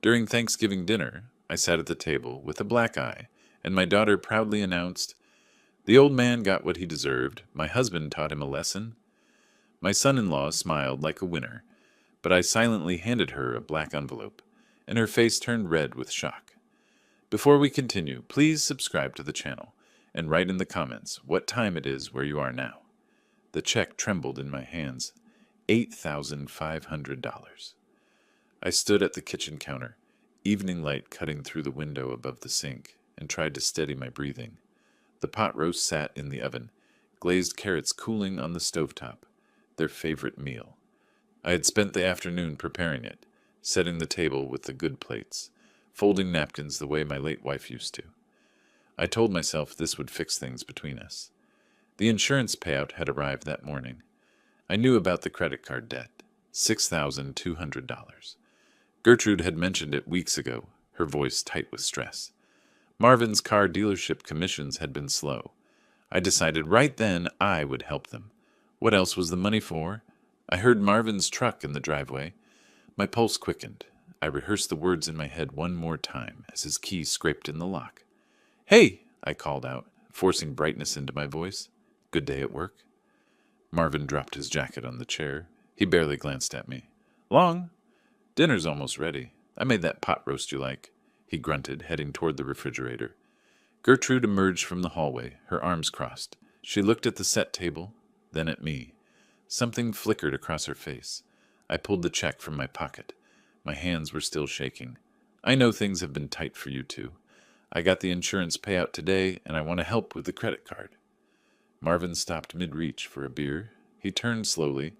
During Thanksgiving dinner, I sat at the table with a black eye, and my daughter proudly announced, "The old man got what he deserved. My husband taught him a lesson." My son-in-law smiled like a winner, but I silently handed her a black envelope, and her face turned red with shock. Before we continue, please subscribe to the channel and write in the comments what time it is where you are now. The check trembled in my hands. $8,500. I stood at the kitchen counter, evening light cutting through the window above the sink, and tried to steady my breathing. The pot roast sat in the oven, glazed carrots cooling on the stovetop, their favorite meal. I had spent the afternoon preparing it, setting the table with the good plates, folding napkins the way my late wife used to. I told myself this would fix things between us. The insurance payout had arrived that morning. I knew about the credit card debt, $6,200. Gertrude had mentioned it weeks ago, her voice tight with stress. Marvin's car dealership commissions had been slow. I decided right then I would help them. What else was the money for? I heard Marvin's truck in the driveway. My pulse quickened. I rehearsed the words in my head one more time as his key scraped in the lock. "Hey!" I called out, forcing brightness into my voice. "Good day at work?" Marvin dropped his jacket on the chair. He barely glanced at me. "Long? Dinner's almost ready. I made that pot roast you like," he grunted, heading toward the refrigerator. Gertrude emerged from the hallway, her arms crossed. She looked at the set table, then at me. Something flickered across her face. I pulled the check from my pocket. My hands were still shaking. "I know things have been tight for you two. I got the insurance payout today, and I want to help with the credit card." Marvin stopped mid-reach for a beer. He turned slowly.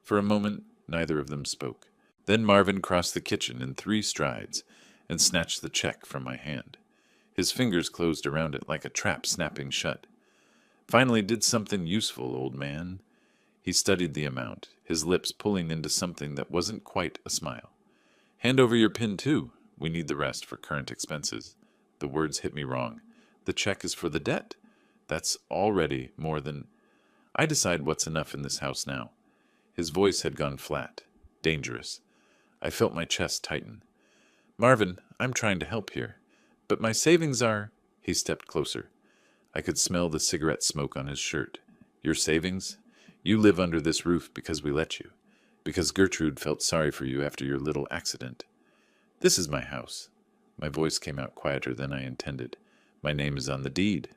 For a moment, neither of them spoke. Then Marvin crossed the kitchen in 3 strides and snatched the check from my hand. His fingers closed around it like a trap snapping shut. "Finally did something useful, old man." He studied the amount, his lips pulling into something that wasn't quite a smile. "Hand over your PIN, too. We need the rest for current expenses." The words hit me wrong. The check is for the debt. That's already more than... I decide what's enough in this house now. His voice had gone flat. Dangerous. I felt my chest tighten. "Marvin, I'm trying to help here. But my savings are..." He stepped closer. I could smell the cigarette smoke on his shirt. "Your savings? You live under this roof because we let you. Because Gertrude felt sorry for you after your little accident. This is my house." My voice came out quieter than I intended. "My name is on the deed."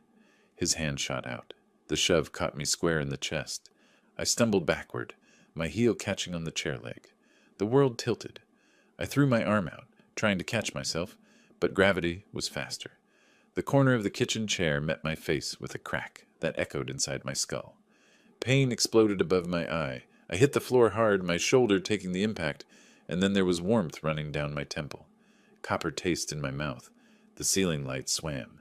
His hand shot out. The shove caught me square in the chest. I stumbled backward, my heel catching on the chair leg. The world tilted. I threw my arm out, trying to catch myself, but gravity was faster. The corner of the kitchen chair met my face with a crack that echoed inside my skull. Pain exploded above my eye. I hit the floor hard, my shoulder taking the impact, and then there was warmth running down my temple. Copper taste in my mouth. The ceiling light swam.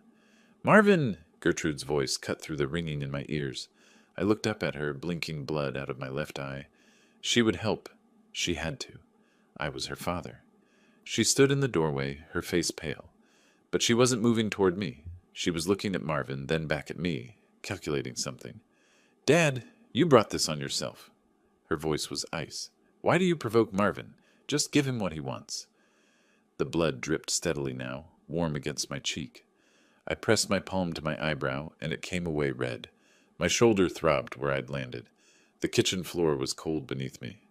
"Marvin!" Gertrude's voice cut through the ringing in my ears. I looked up at her, blinking blood out of my left eye. She would help. She had to. I was her father. She stood in the doorway, her face pale. But she wasn't moving toward me. She was looking at Marvin, then back at me, calculating something. "Dad, you brought this on yourself." Her voice was ice. "Why do you provoke Marvin? Just give him what he wants." The blood dripped steadily now, warm against my cheek. I pressed my palm to my eyebrow, and it came away red. My shoulder throbbed where I'd landed. The kitchen floor was cold beneath me.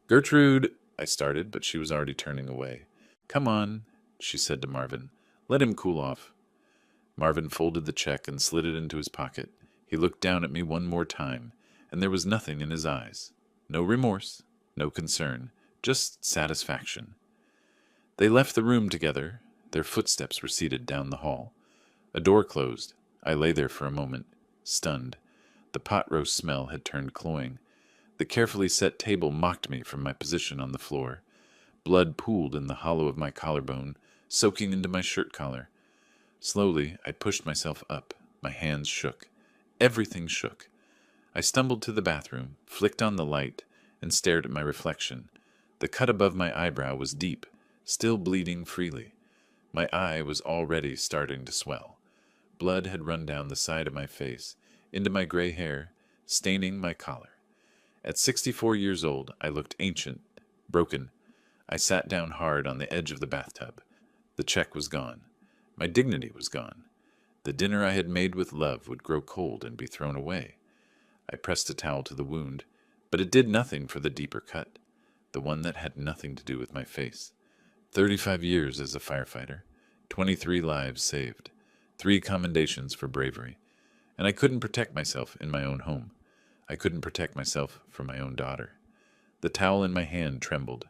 "Gertrude," I started, but she was already turning away. "Come on," she said to Marvin. "Let him cool off." Marvin folded the check and slid it into his pocket. He looked down at me one more time, and there was nothing in his eyes. No remorse, no concern, just satisfaction. They left the room together. Their footsteps receded down the hall. A door closed. I lay there for a moment, stunned. The pot roast smell had turned cloying. The carefully set table mocked me from my position on the floor. Blood pooled in the hollow of my collarbone, soaking into my shirt collar. Slowly, I pushed myself up. My hands shook. Everything shook. I stumbled to the bathroom, flicked on the light, and stared at my reflection. The cut above my eyebrow was deep, still bleeding freely. My eye was already starting to swell. Blood had run down the side of my face, into my gray hair, staining my collar. At 64 years old, I looked ancient, broken. I sat down hard on the edge of the bathtub. The check was gone. My dignity was gone. The dinner I had made with love would grow cold and be thrown away. I pressed a towel to the wound, but it did nothing for the deeper cut, the one that had nothing to do with my face. 35 years as a firefighter, 23 lives saved, 3 commendations for bravery, and I couldn't protect myself in my own home. I couldn't protect myself from my own daughter. The towel in my hand trembled.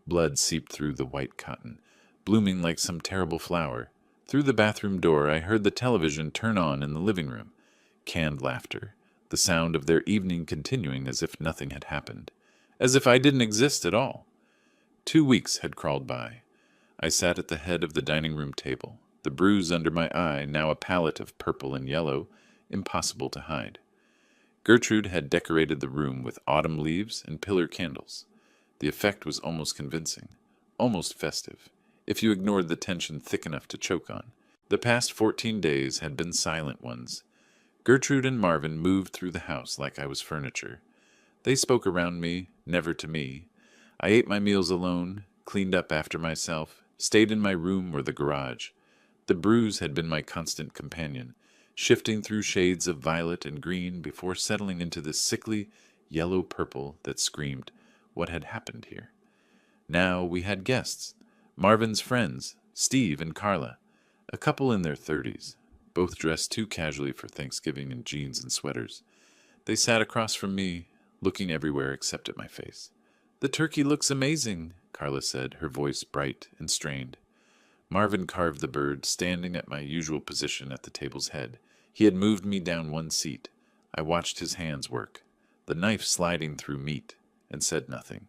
Blood seeped through the white cotton, blooming like some terrible flower. Through the bathroom door I heard the television turn on in the living room. Canned laughter, the sound of their evening continuing as if nothing had happened, as if I didn't exist at all. 2 weeks had crawled by. I sat at the head of the dining room table, the bruise under my eye now a palette of purple and yellow, impossible to hide. Gertrude had decorated the room with autumn leaves and pillar candles. The effect was almost convincing, almost festive, if you ignored the tension thick enough to choke on. The past 14 days had been silent ones. Gertrude and Marvin moved through the house like I was furniture. They spoke around me, never to me. I ate my meals alone, cleaned up after myself, stayed in my room or the garage. The Bruise had been my constant companion, shifting through shades of violet and green before settling into this sickly yellow-purple that screamed what had happened here. Now we had guests, Marvin's friends, Steve and Carla, a couple in their 30s, both dressed too casually for Thanksgiving in jeans and sweaters. They sat across from me, looking everywhere except at my face. "The turkey looks amazing," Carla said, her voice bright and strained. Marvin carved the bird, standing at my usual position at the table's head. He had moved me down one seat. I watched his hands work, the knife sliding through meat, and said nothing.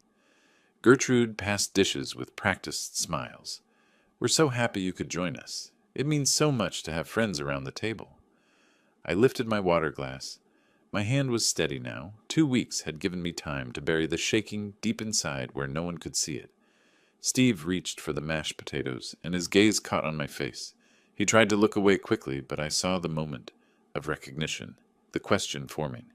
Gertrude passed dishes with practiced smiles. "We're so happy you could join us. It means so much to have friends around the table." I lifted my water glass. My hand was steady now. 2 weeks had given me time to bury the shaking deep inside where no one could see it. Steve reached for the mashed potatoes, and his gaze caught on my face. He tried to look away quickly, but I saw the moment of recognition, the question forming.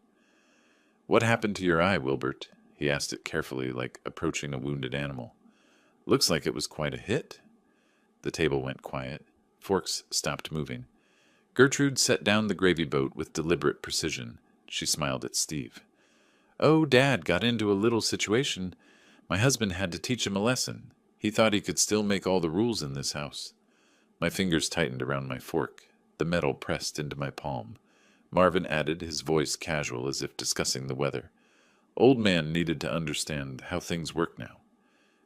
"What happened to your eye, Wilbert?" He asked it carefully, like approaching a wounded animal. "Looks like it was quite a hit." The table went quiet. Forks stopped moving. Gertrude set down the gravy boat with deliberate precision. She smiled at Steve. "Oh, Dad got into a little situation. My husband had to teach him a lesson. He thought he could still make all the rules in this house." My fingers tightened around my fork. The metal pressed into my palm. Marvin added, his voice casual as if discussing the weather. "Old man needed to understand how things work now."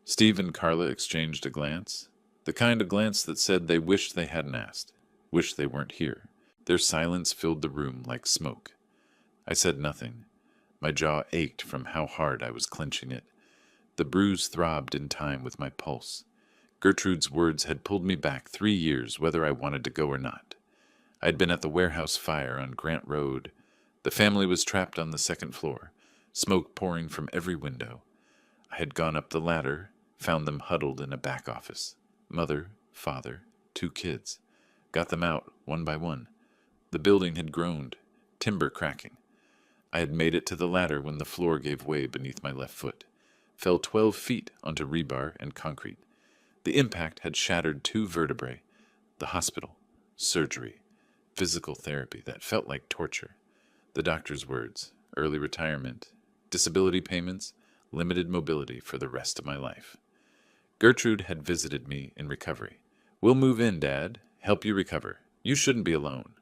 Steve and Carla exchanged a glance, the kind of glance that said they wished they hadn't asked, wished they weren't here. Their silence filled the room like smoke. I said nothing. My jaw ached from how hard I was clenching it. The bruise throbbed in time with my pulse. Gertrude's words had pulled me back 3 years, whether I wanted to go or not. I'd been at the warehouse fire on Grant Road. The family was trapped on the 2nd floor, smoke pouring from every window. I had gone up the ladder, found them huddled in a back office. Mother, father, 2 kids. Got them out, one by one. The building had groaned, timber cracking. I had made it to the ladder when the floor gave way beneath my left foot. Fell 12 feet onto rebar and concrete. The impact had shattered 2 vertebrae. The hospital, surgery, physical therapy that felt like torture. The doctor's words, early retirement, disability payments, limited mobility for the rest of my life. Gertrude had visited me in recovery. "We'll move in, Dad. Help you recover. You shouldn't be alone."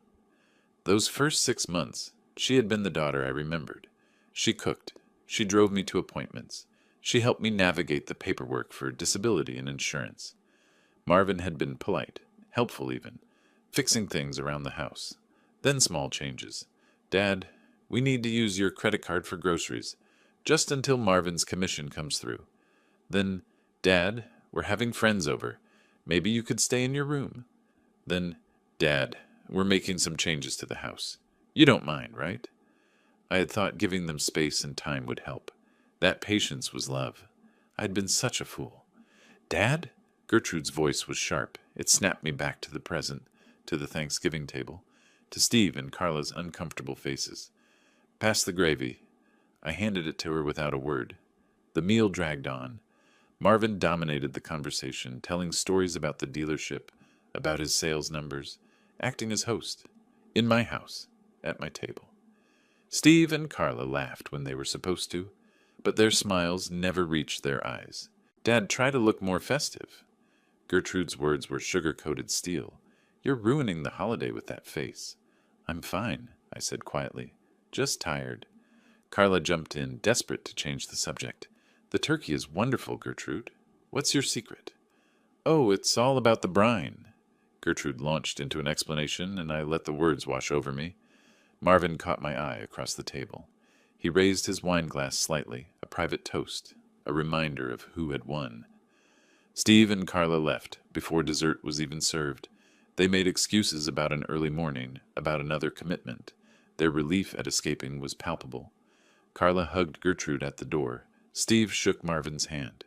Those first 6 months, she had been the daughter I remembered. She cooked. She drove me to appointments. She helped me navigate the paperwork for disability and insurance. Marvin had been polite, helpful even, fixing things around the house. Then small changes. "Dad, we need to use your credit card for groceries, just until Marvin's commission comes through." Then, "Dad, we're having friends over. Maybe you could stay in your room." Then, "Dad, we're making some changes to the house. You don't mind, right?" I had thought giving them space and time would help. That patience was love. I'd been such a fool. "Dad?" Gertrude's voice was sharp. It snapped me back to the present, to the Thanksgiving table, to Steve and Carla's uncomfortable faces. "Pass the gravy." I handed it to her without a word. The meal dragged on. Marvin dominated the conversation, telling stories about the dealership, about his sales numbers, acting as host, in my house, at my table. Steve and Carla laughed when they were supposed to, but their smiles never reached their eyes. Dad, try to look more festive. Gertrude's words were sugar-coated steel. You're ruining the holiday with that face. I'm fine, I said quietly. Just tired. Carla jumped in, desperate to change the subject. The turkey is wonderful, Gertrude. What's your secret? Oh, it's all about the brine. Gertrude launched into an explanation, and I let the words wash over me. Marvin caught my eye across the table. He raised his wine glass slightly, a private toast, a reminder of who had won. Steve and Carla left before dessert was even served. They made excuses about an early morning, about another commitment. Their relief at escaping was palpable. Carla hugged Gertrude at the door. Steve shook Marvin's hand.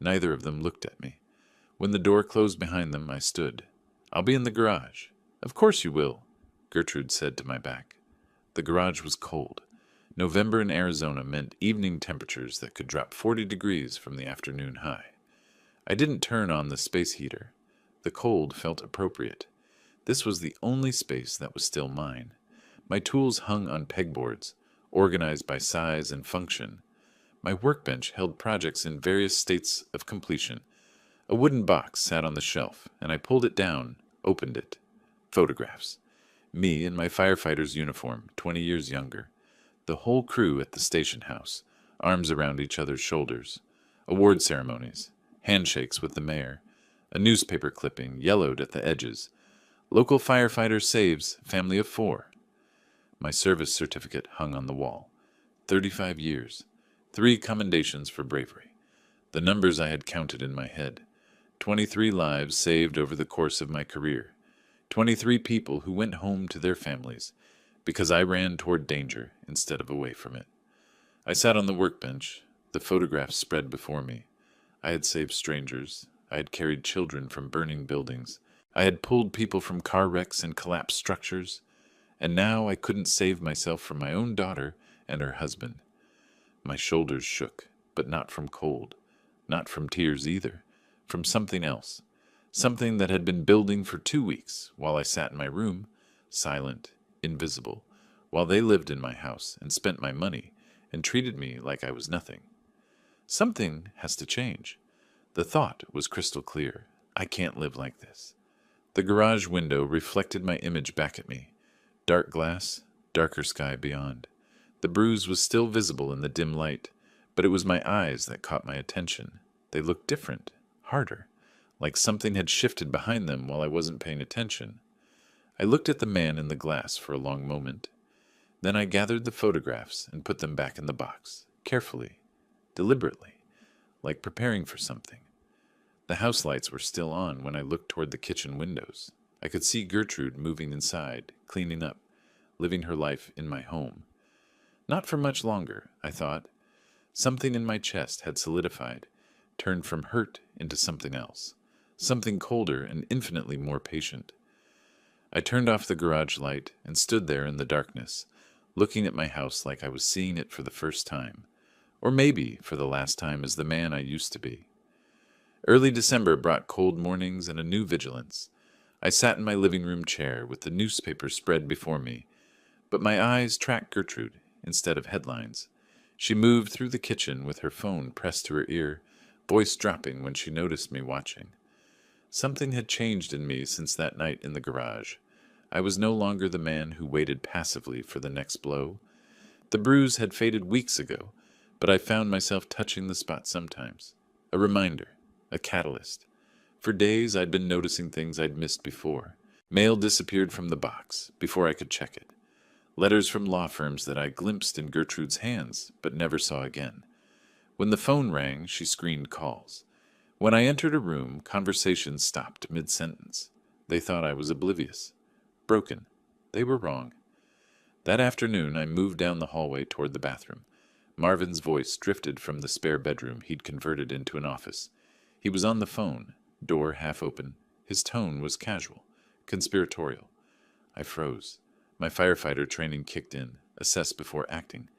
Neither of them looked at me. When the door closed behind them, I stood. I'll be in the garage. Of course you will, Gertrude said to my back. The garage was cold. November in Arizona meant evening temperatures that could drop 40 degrees from the afternoon high. I didn't turn on the space heater. The cold felt appropriate. This was the only space that was still mine. My tools hung on pegboards, organized by size and function. My workbench held projects in various states of completion. A wooden box sat on the shelf, and I pulled it down, opened it. Photographs. Me in my firefighter's uniform, 20 years younger. The whole crew at the station house, arms around each other's shoulders. Award ceremonies, handshakes with the mayor. A newspaper clipping, yellowed at the edges. Local firefighter saves family of 4. My service certificate hung on the wall. 35 years. 3 commendations for bravery. The numbers I had counted in my head. 23 lives saved over the course of my career. 23 people who went home to their families because I ran toward danger instead of away from it. I sat on the workbench. The photographs spread before me. I had saved strangers. I had carried children from burning buildings. I had pulled people from car wrecks and collapsed structures. And now I couldn't save myself from my own daughter and her husband. My shoulders shook, but not from cold. Not from tears either. From something else. Something that had been building for 2 weeks while I sat in my room, silent, invisible, while they lived in my house and spent my money and treated me like I was nothing. Something has to change. The thought was crystal clear. I can't live like this. The garage window reflected my image back at me. Dark glass, darker sky beyond. The bruise was still visible in the dim light, but it was my eyes that caught my attention. They looked different, harder, like something had shifted behind them while I wasn't paying attention. I looked at the man in the glass for a long moment. Then I gathered the photographs and put them back in the box, carefully, deliberately, like preparing for something. The house lights were still on when I looked toward the kitchen windows. I could see Gertrude moving inside, cleaning up, living her life in my home. Not for much longer, I thought. Something in my chest had solidified, turned from hurt into something else, something colder and infinitely more patient. I turned off the garage light and stood there in the darkness, looking at my house like I was seeing it for the first time, or maybe for the last time as the man I used to be. Early December brought cold mornings and a new vigilance. I sat in my living room chair with the newspaper spread before me, but my eyes tracked Gertrude instead of headlines. She moved through the kitchen with her phone pressed to her ear, voice dropping when she noticed me watching. Something had changed in me since that night in the garage. I was no longer the man who waited passively for the next blow. The bruise had faded weeks ago, but I found myself touching the spot sometimes. A reminder, a catalyst. For days I'd been noticing things I'd missed before. Mail disappeared from the box before I could check it. Letters from law firms that I glimpsed in Gertrude's hands, but never saw again. When the phone rang, she screened calls. When I entered a room, conversations stopped mid-sentence. They thought I was oblivious. Broken. They were wrong. That afternoon, I moved down the hallway toward the bathroom. Marvin's voice drifted from the spare bedroom he'd converted into an office. He was on the phone, door half open. His tone was casual, conspiratorial. I froze. My firefighter training kicked in, assess before acting.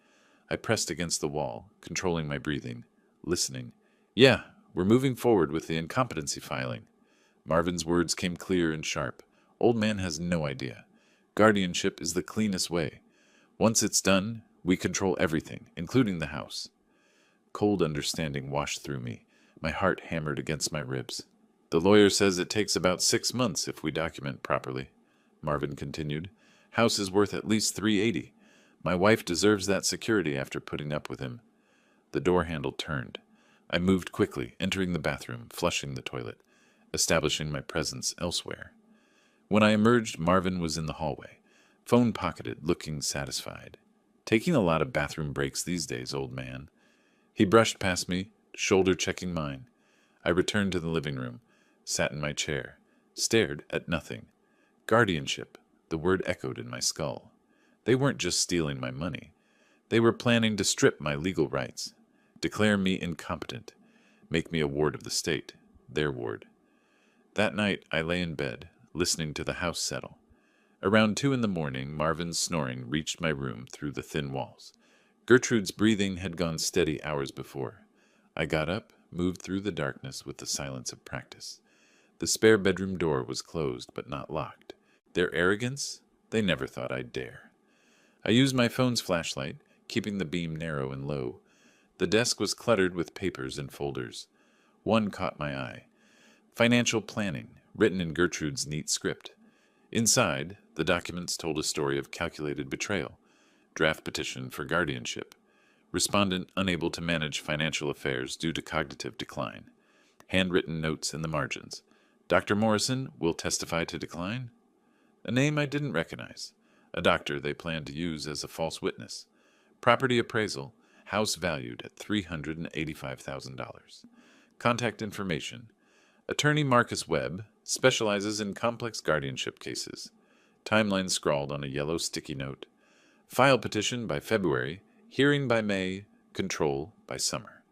I pressed against the wall, controlling my breathing, listening. Yeah, We're moving forward with the incompetency filing. Marvin's words came clear and sharp. Old man has no idea. Guardianship is the cleanest way. Once it's done, we control everything, including the house. Cold understanding washed through me. My heart hammered against my ribs. The lawyer says it takes about 6 months if we document properly, Marvin continued. House is worth at least $380. My wife deserves that security after putting up with him. The door handle turned. I moved quickly, entering the bathroom, flushing the toilet, establishing my presence elsewhere. When I emerged, Marvin was in the hallway, phone pocketed, looking satisfied. Taking a lot of bathroom breaks these days, old man. He brushed past me, shoulder checking mine. I returned to the living room, sat in my chair, stared at nothing. Guardianship, the word echoed in my skull. They weren't just stealing my money. They were planning to strip my legal rights, declare me incompetent, make me a ward of the state, their ward. That night I lay in bed, listening to the house settle. Around 2 a.m, Marvin's snoring reached my room through the thin walls. Gertrude's breathing had gone steady hours before. I got up, moved through the darkness with the silence of practice. The spare bedroom door was closed but not locked. Their arrogance? They never thought I'd dare. I used my phone's flashlight, keeping the beam narrow and low. The desk was cluttered with papers and folders. One caught my eye. Financial planning, written in Gertrude's neat script. Inside, the documents told a story of calculated betrayal, draft petition for guardianship, respondent unable to manage financial affairs due to cognitive decline, handwritten notes in the margins. Dr. Morrison will testify to decline? A name I didn't recognize. A doctor they planned to use as a false witness. Property appraisal, house valued at $385,000. Contact information. Attorney Marcus Webb specializes in complex guardianship cases. Timeline scrawled on a yellow sticky note. File petition by February, hearing by May, control by summer.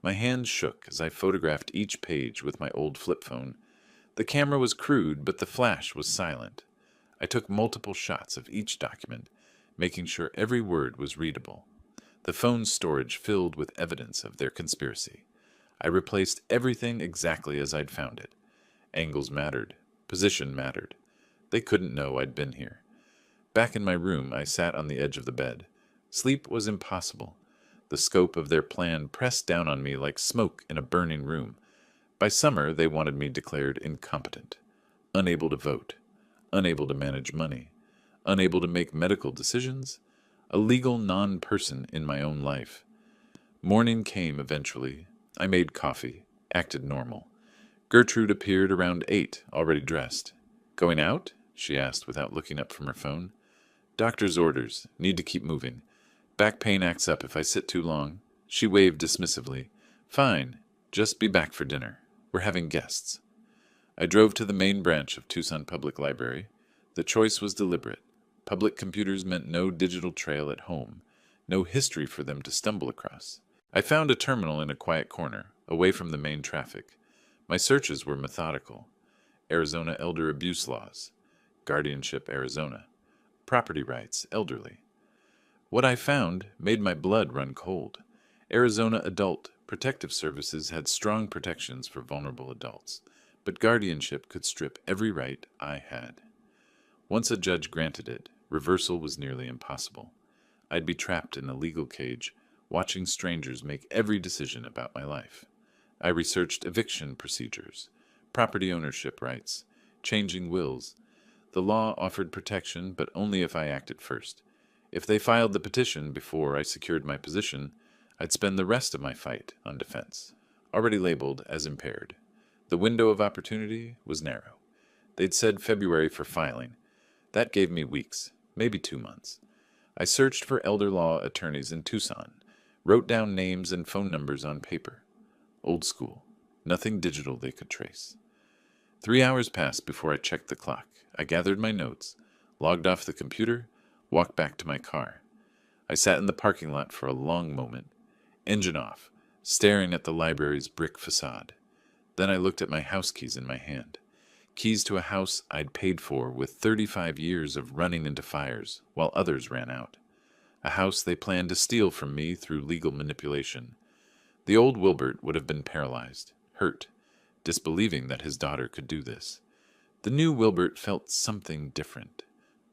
My hands shook as I photographed each page with my old flip phone. The camera was crude, but the flash was silent. I took multiple shots of each document, making sure every word was readable. The phone's storage filled with evidence of their conspiracy. I replaced everything exactly as I'd found it. Angles mattered. Position mattered. They couldn't know I'd been here. Back in my room, I sat on the edge of the bed. Sleep was impossible. The scope of their plan pressed down on me like smoke in a burning room. By summer, they wanted me declared incompetent, unable to vote, unable to manage money, unable to make medical decisions, a legal non-person in my own life. Morning came eventually. I made coffee, acted normal. Gertrude appeared around 8, already dressed. Going out? She asked without looking up from her phone. Doctor's orders. Need to keep moving. Back pain acts up if I sit too long. She waved dismissively. Fine. Just be back for dinner. We're having guests. I drove to the main branch of Tucson Public Library. The choice was deliberate. Public computers meant no digital trail at home, no history for them to stumble across. I found a terminal in a quiet corner, away from the main traffic. My searches were methodical. Arizona elder abuse laws. Guardianship, Arizona. Property rights, elderly. What I found made my blood run cold. Arizona Adult Protective Services had strong protections for vulnerable adults, but guardianship could strip every right I had. Once a judge granted it, reversal was nearly impossible. I'd be trapped in a legal cage, watching strangers make every decision about my life. I researched eviction procedures, property ownership rights, changing wills. The law offered protection, but only if I acted first. If they filed the petition before I secured my position, I'd spend the rest of my fight on defense, already labeled as impaired. The window of opportunity was narrow. They'd said February for filing. That gave me weeks, maybe 2 months. I searched for elder law attorneys in Tucson, wrote down names and phone numbers on paper. Old school. Nothing digital they could trace. 3 hours passed before I checked the clock. I gathered my notes, logged off the computer, walked back to my car. I sat in the parking lot for a long moment, engine off, staring at the library's brick facade. Then I looked at my house keys in my hand. Keys to a house I'd paid for with 35 years of running into fires while others ran out. A house they planned to steal from me through legal manipulation. The old Wilbert would have been paralyzed, hurt, disbelieving that his daughter could do this. The new Wilbert felt something different.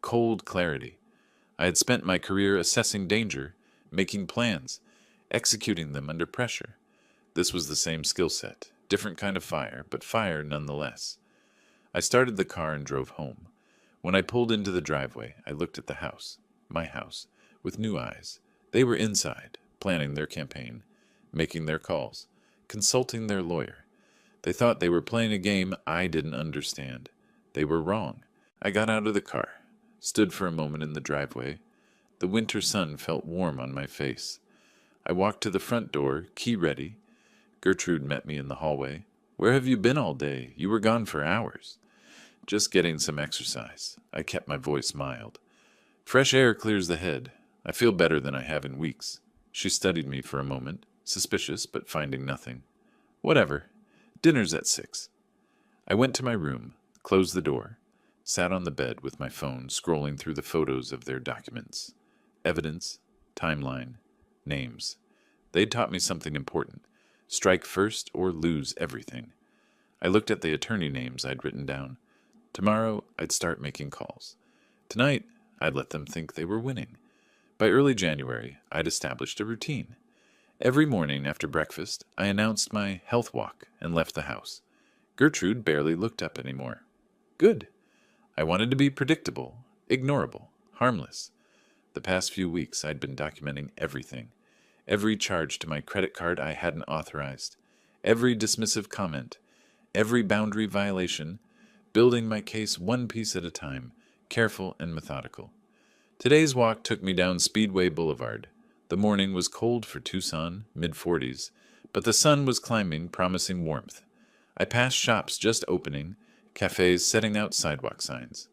Cold clarity. I had spent my career assessing danger, making plans, executing them under pressure. This was the same skill set, different kind of fire, but fire nonetheless. I started the car and drove home. When I pulled into the driveway, I looked at the house, my house, with new eyes. They were inside, planning their campaign, making their calls, consulting their lawyer. They thought they were playing a game I didn't understand. They were wrong. I got out of the car, stood for a moment in the driveway. The winter sun felt warm on my face. I walked to the front door, key ready. Gertrude met me in the hallway. "Where have you been all day? You were gone for hours." "Just getting some exercise." I kept my voice mild. "Fresh air clears the head. I feel better than I have in weeks." She studied me for a moment, suspicious but finding nothing. "Whatever. Dinner's at 6. I went to my room, closed the door, sat on the bed with my phone scrolling through the photos of their documents. Evidence, timeline, names. They'd taught me something important. Strike first or lose everything. I looked at the attorney names I'd written down. Tomorrow, I'd start making calls. Tonight, I'd let them think they were winning. By early January, I'd established a routine. Every morning after breakfast, I announced my health walk and left the house. Gertrude barely looked up anymore. Good. I wanted to be predictable, ignorable, harmless. The past few weeks, I'd been documenting everything. Every charge to my credit card I hadn't authorized. Every dismissive comment. Every boundary violation. Building my case one piece at a time, careful and methodical. Today's walk took me down Speedway Boulevard. The morning was cold for Tucson, mid-40s, but the sun was climbing, promising warmth. I passed shops just opening, cafes setting out sidewalk signs.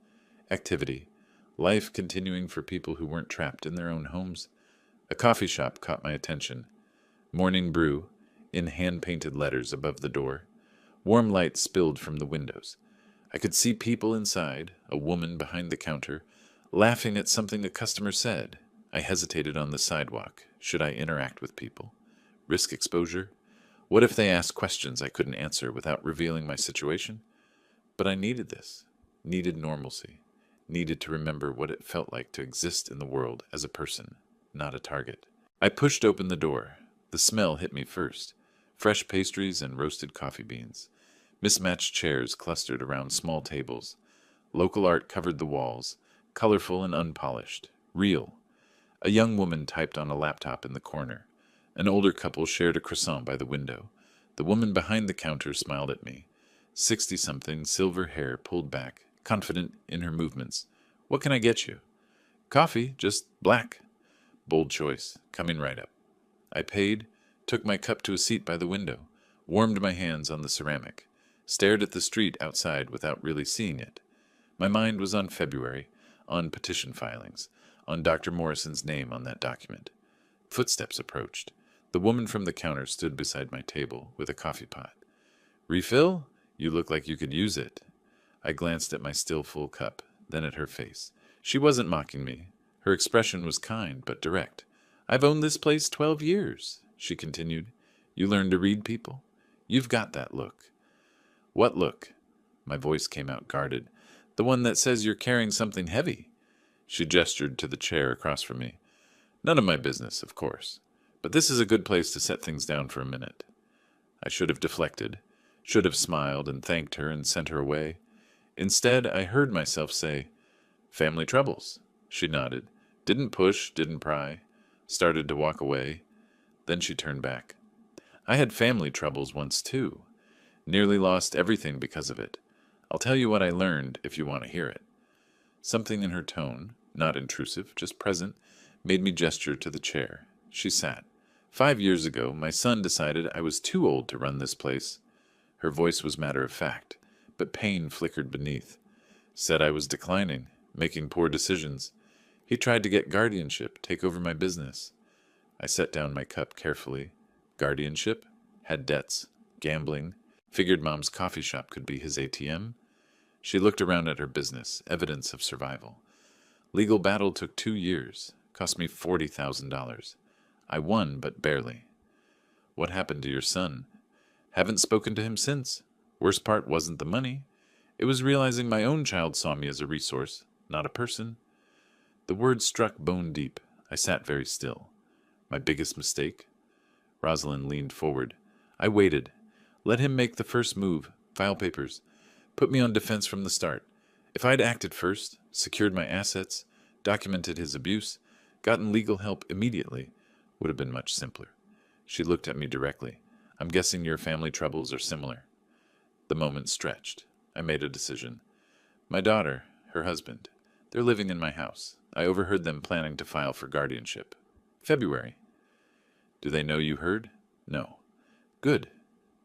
Activity. Life continuing for people who weren't trapped in their own homes. A coffee shop caught my attention. Morning brew, in hand-painted letters above the door. Warm light spilled from the windows. I could see people inside, a woman behind the counter, laughing at something a customer said. I hesitated on the sidewalk. Should I interact with people? Risk exposure? What if they asked questions I couldn't answer without revealing my situation? But I needed this. Needed normalcy. Needed to remember what it felt like to exist in the world as a person, not a target. I pushed open the door. The smell hit me first. Fresh pastries and roasted coffee beans. Mismatched chairs clustered around small tables. Local art covered the walls, colorful and unpolished, real. A young woman typed on a laptop in the corner. An older couple shared a croissant by the window. The woman behind the counter smiled at me. 60-something, silver hair pulled back, confident in her movements. "What can I get you?" "Coffee, just black." Bold choice, coming right up. I paid, took my cup to a seat by the window, warmed my hands on the ceramic, stared at the street outside without really seeing it. My mind was on February, on petition filings, on Dr. Morrison's name on that document. Footsteps approached. The woman from the counter stood beside my table with a coffee pot. "Refill? You look like you could use it." I glanced at my still full cup, then at her face. She wasn't mocking me. Her expression was kind but direct. "I've owned this place 12 years, she continued. "You learn to read people? You've got that look." "What look?" My voice came out guarded. "The one that says you're carrying something heavy." She gestured to the chair across from me. "None of my business, of course. But this is a good place to set things down for a minute." I should have deflected, should have smiled and thanked her and sent her away. Instead, I heard myself say, "Family troubles." She nodded. Didn't push, didn't pry. Started to walk away. Then she turned back. "I had family troubles once, too. Nearly lost everything because of it. I'll tell you what I learned if you want to hear it." Something in her tone, not intrusive, just present, made me gesture to the chair. She sat. 5 years ago, my son decided I was too old to run this place. Her voice was matter-of-fact, but pain flickered beneath. Said I was declining, making poor decisions. He tried to get guardianship, take over my business. I set down my cup carefully. Guardianship? Had debts. Gambling. Figured Mom's coffee shop could be his ATM. She looked around at her business, evidence of survival. Legal battle took 2 years. Cost me $40,000. I won, but barely. What happened to your son? Haven't spoken to him since. Worst part wasn't the money. It was realizing my own child saw me as a resource, not a person. The words struck bone deep. I sat very still. My biggest mistake? Rosalind leaned forward. I waited. Let him make the first move, file papers. Put me on defense from the start. If I'd acted first, secured my assets, documented his abuse, gotten legal help immediately, would have been much simpler. She looked at me directly. I'm guessing your family troubles are similar. The moment stretched. I made a decision. My daughter, her husband, they're living in my house. I overheard them planning to file for guardianship. February. Do they know you heard? No. Good.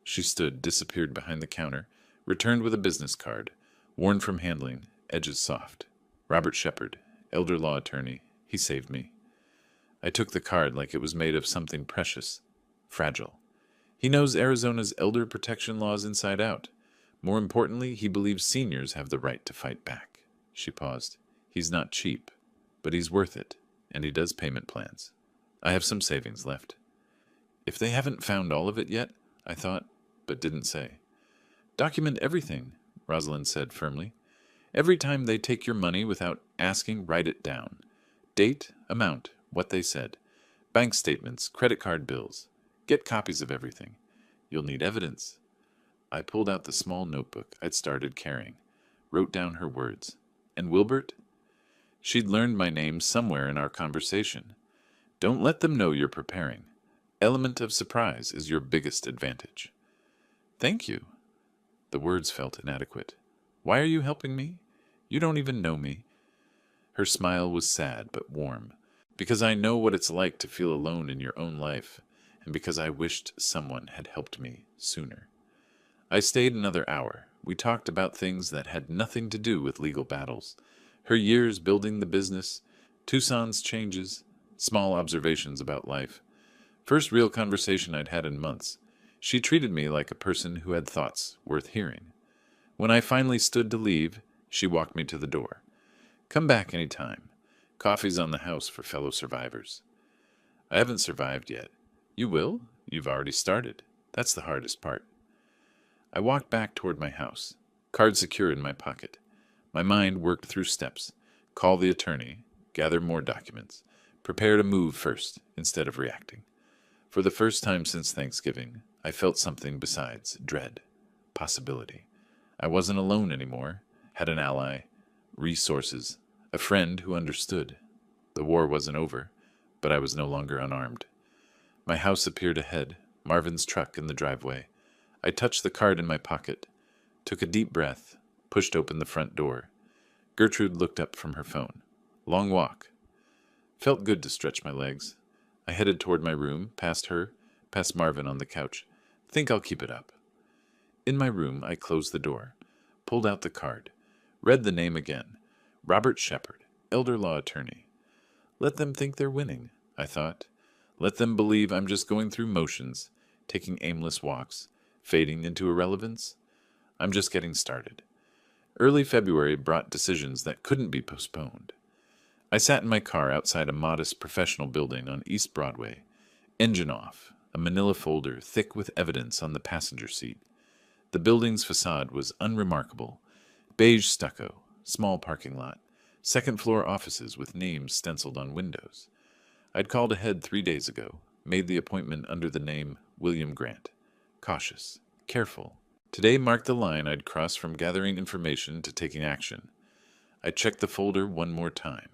She stood, disappeared behind the counter, returned with a business card, worn from handling, edges soft. Robert Shepard, elder law attorney. He saved me. I took the card like it was made of something precious, fragile. He knows Arizona's elder protection laws inside out. More importantly, he believes seniors have the right to fight back. She paused. He's not cheap, but he's worth it, and he does payment plans. I have some savings left. If they haven't found all of it yet, I thought, but didn't say. Document everything, Rosalind said firmly. Every time they take your money without asking, write it down. Date, amount, what they said. Bank statements, credit card bills. Get copies of everything. You'll need evidence. I pulled out the small notebook I'd started carrying, wrote down her words. And Wilbert? She'd learned my name somewhere in our conversation. Don't let them know you're preparing. Element of surprise is your biggest advantage. Thank you. The words felt inadequate. Why are you helping me? You don't even know me. Her smile was sad but warm, because I know what it's like to feel alone in your own life, and because I wished someone had helped me sooner. I stayed another hour. We talked about things that had nothing to do with legal battles. Her years building the business, Tucson's changes, small observations about life. First real conversation I'd had in months. She treated me like a person who had thoughts worth hearing. When I finally stood to leave, she walked me to the door. Come back any time. Coffee's on the house for fellow survivors. I haven't survived yet. You will? You've already started. That's the hardest part. I walked back toward my house, card secure in my pocket. My mind worked through steps. Call the attorney, gather more documents, prepare to move first instead of reacting. For the first time since Thanksgiving, I felt something besides dread, possibility. I wasn't alone anymore, had an ally, resources, a friend who understood. The war wasn't over, but I was no longer unarmed. My house appeared ahead, Marvin's truck in the driveway. I touched the card in my pocket, took a deep breath, pushed open the front door. Gertrude looked up from her phone. Long walk. Felt good to stretch my legs. I headed toward my room, past her, past Marvin on the couch. Think I'll keep it up. In my room, I closed the door, pulled out the card, read the name again. Robert Shepard, elder law attorney. Let them think they're winning, I thought. Let them believe I'm just going through motions, taking aimless walks, fading into irrelevance. I'm just getting started. Early February brought decisions that couldn't be postponed. I sat in my car outside a modest professional building on East Broadway, engine off, a manila folder thick with evidence on the passenger seat. The building's facade was unremarkable. Beige stucco, small parking lot, second-floor offices with names stenciled on windows. I'd called ahead 3 days ago, made the appointment under the name William Grant. Cautious, careful. Today marked the line I'd crossed from gathering information to taking action. I checked the folder one more time.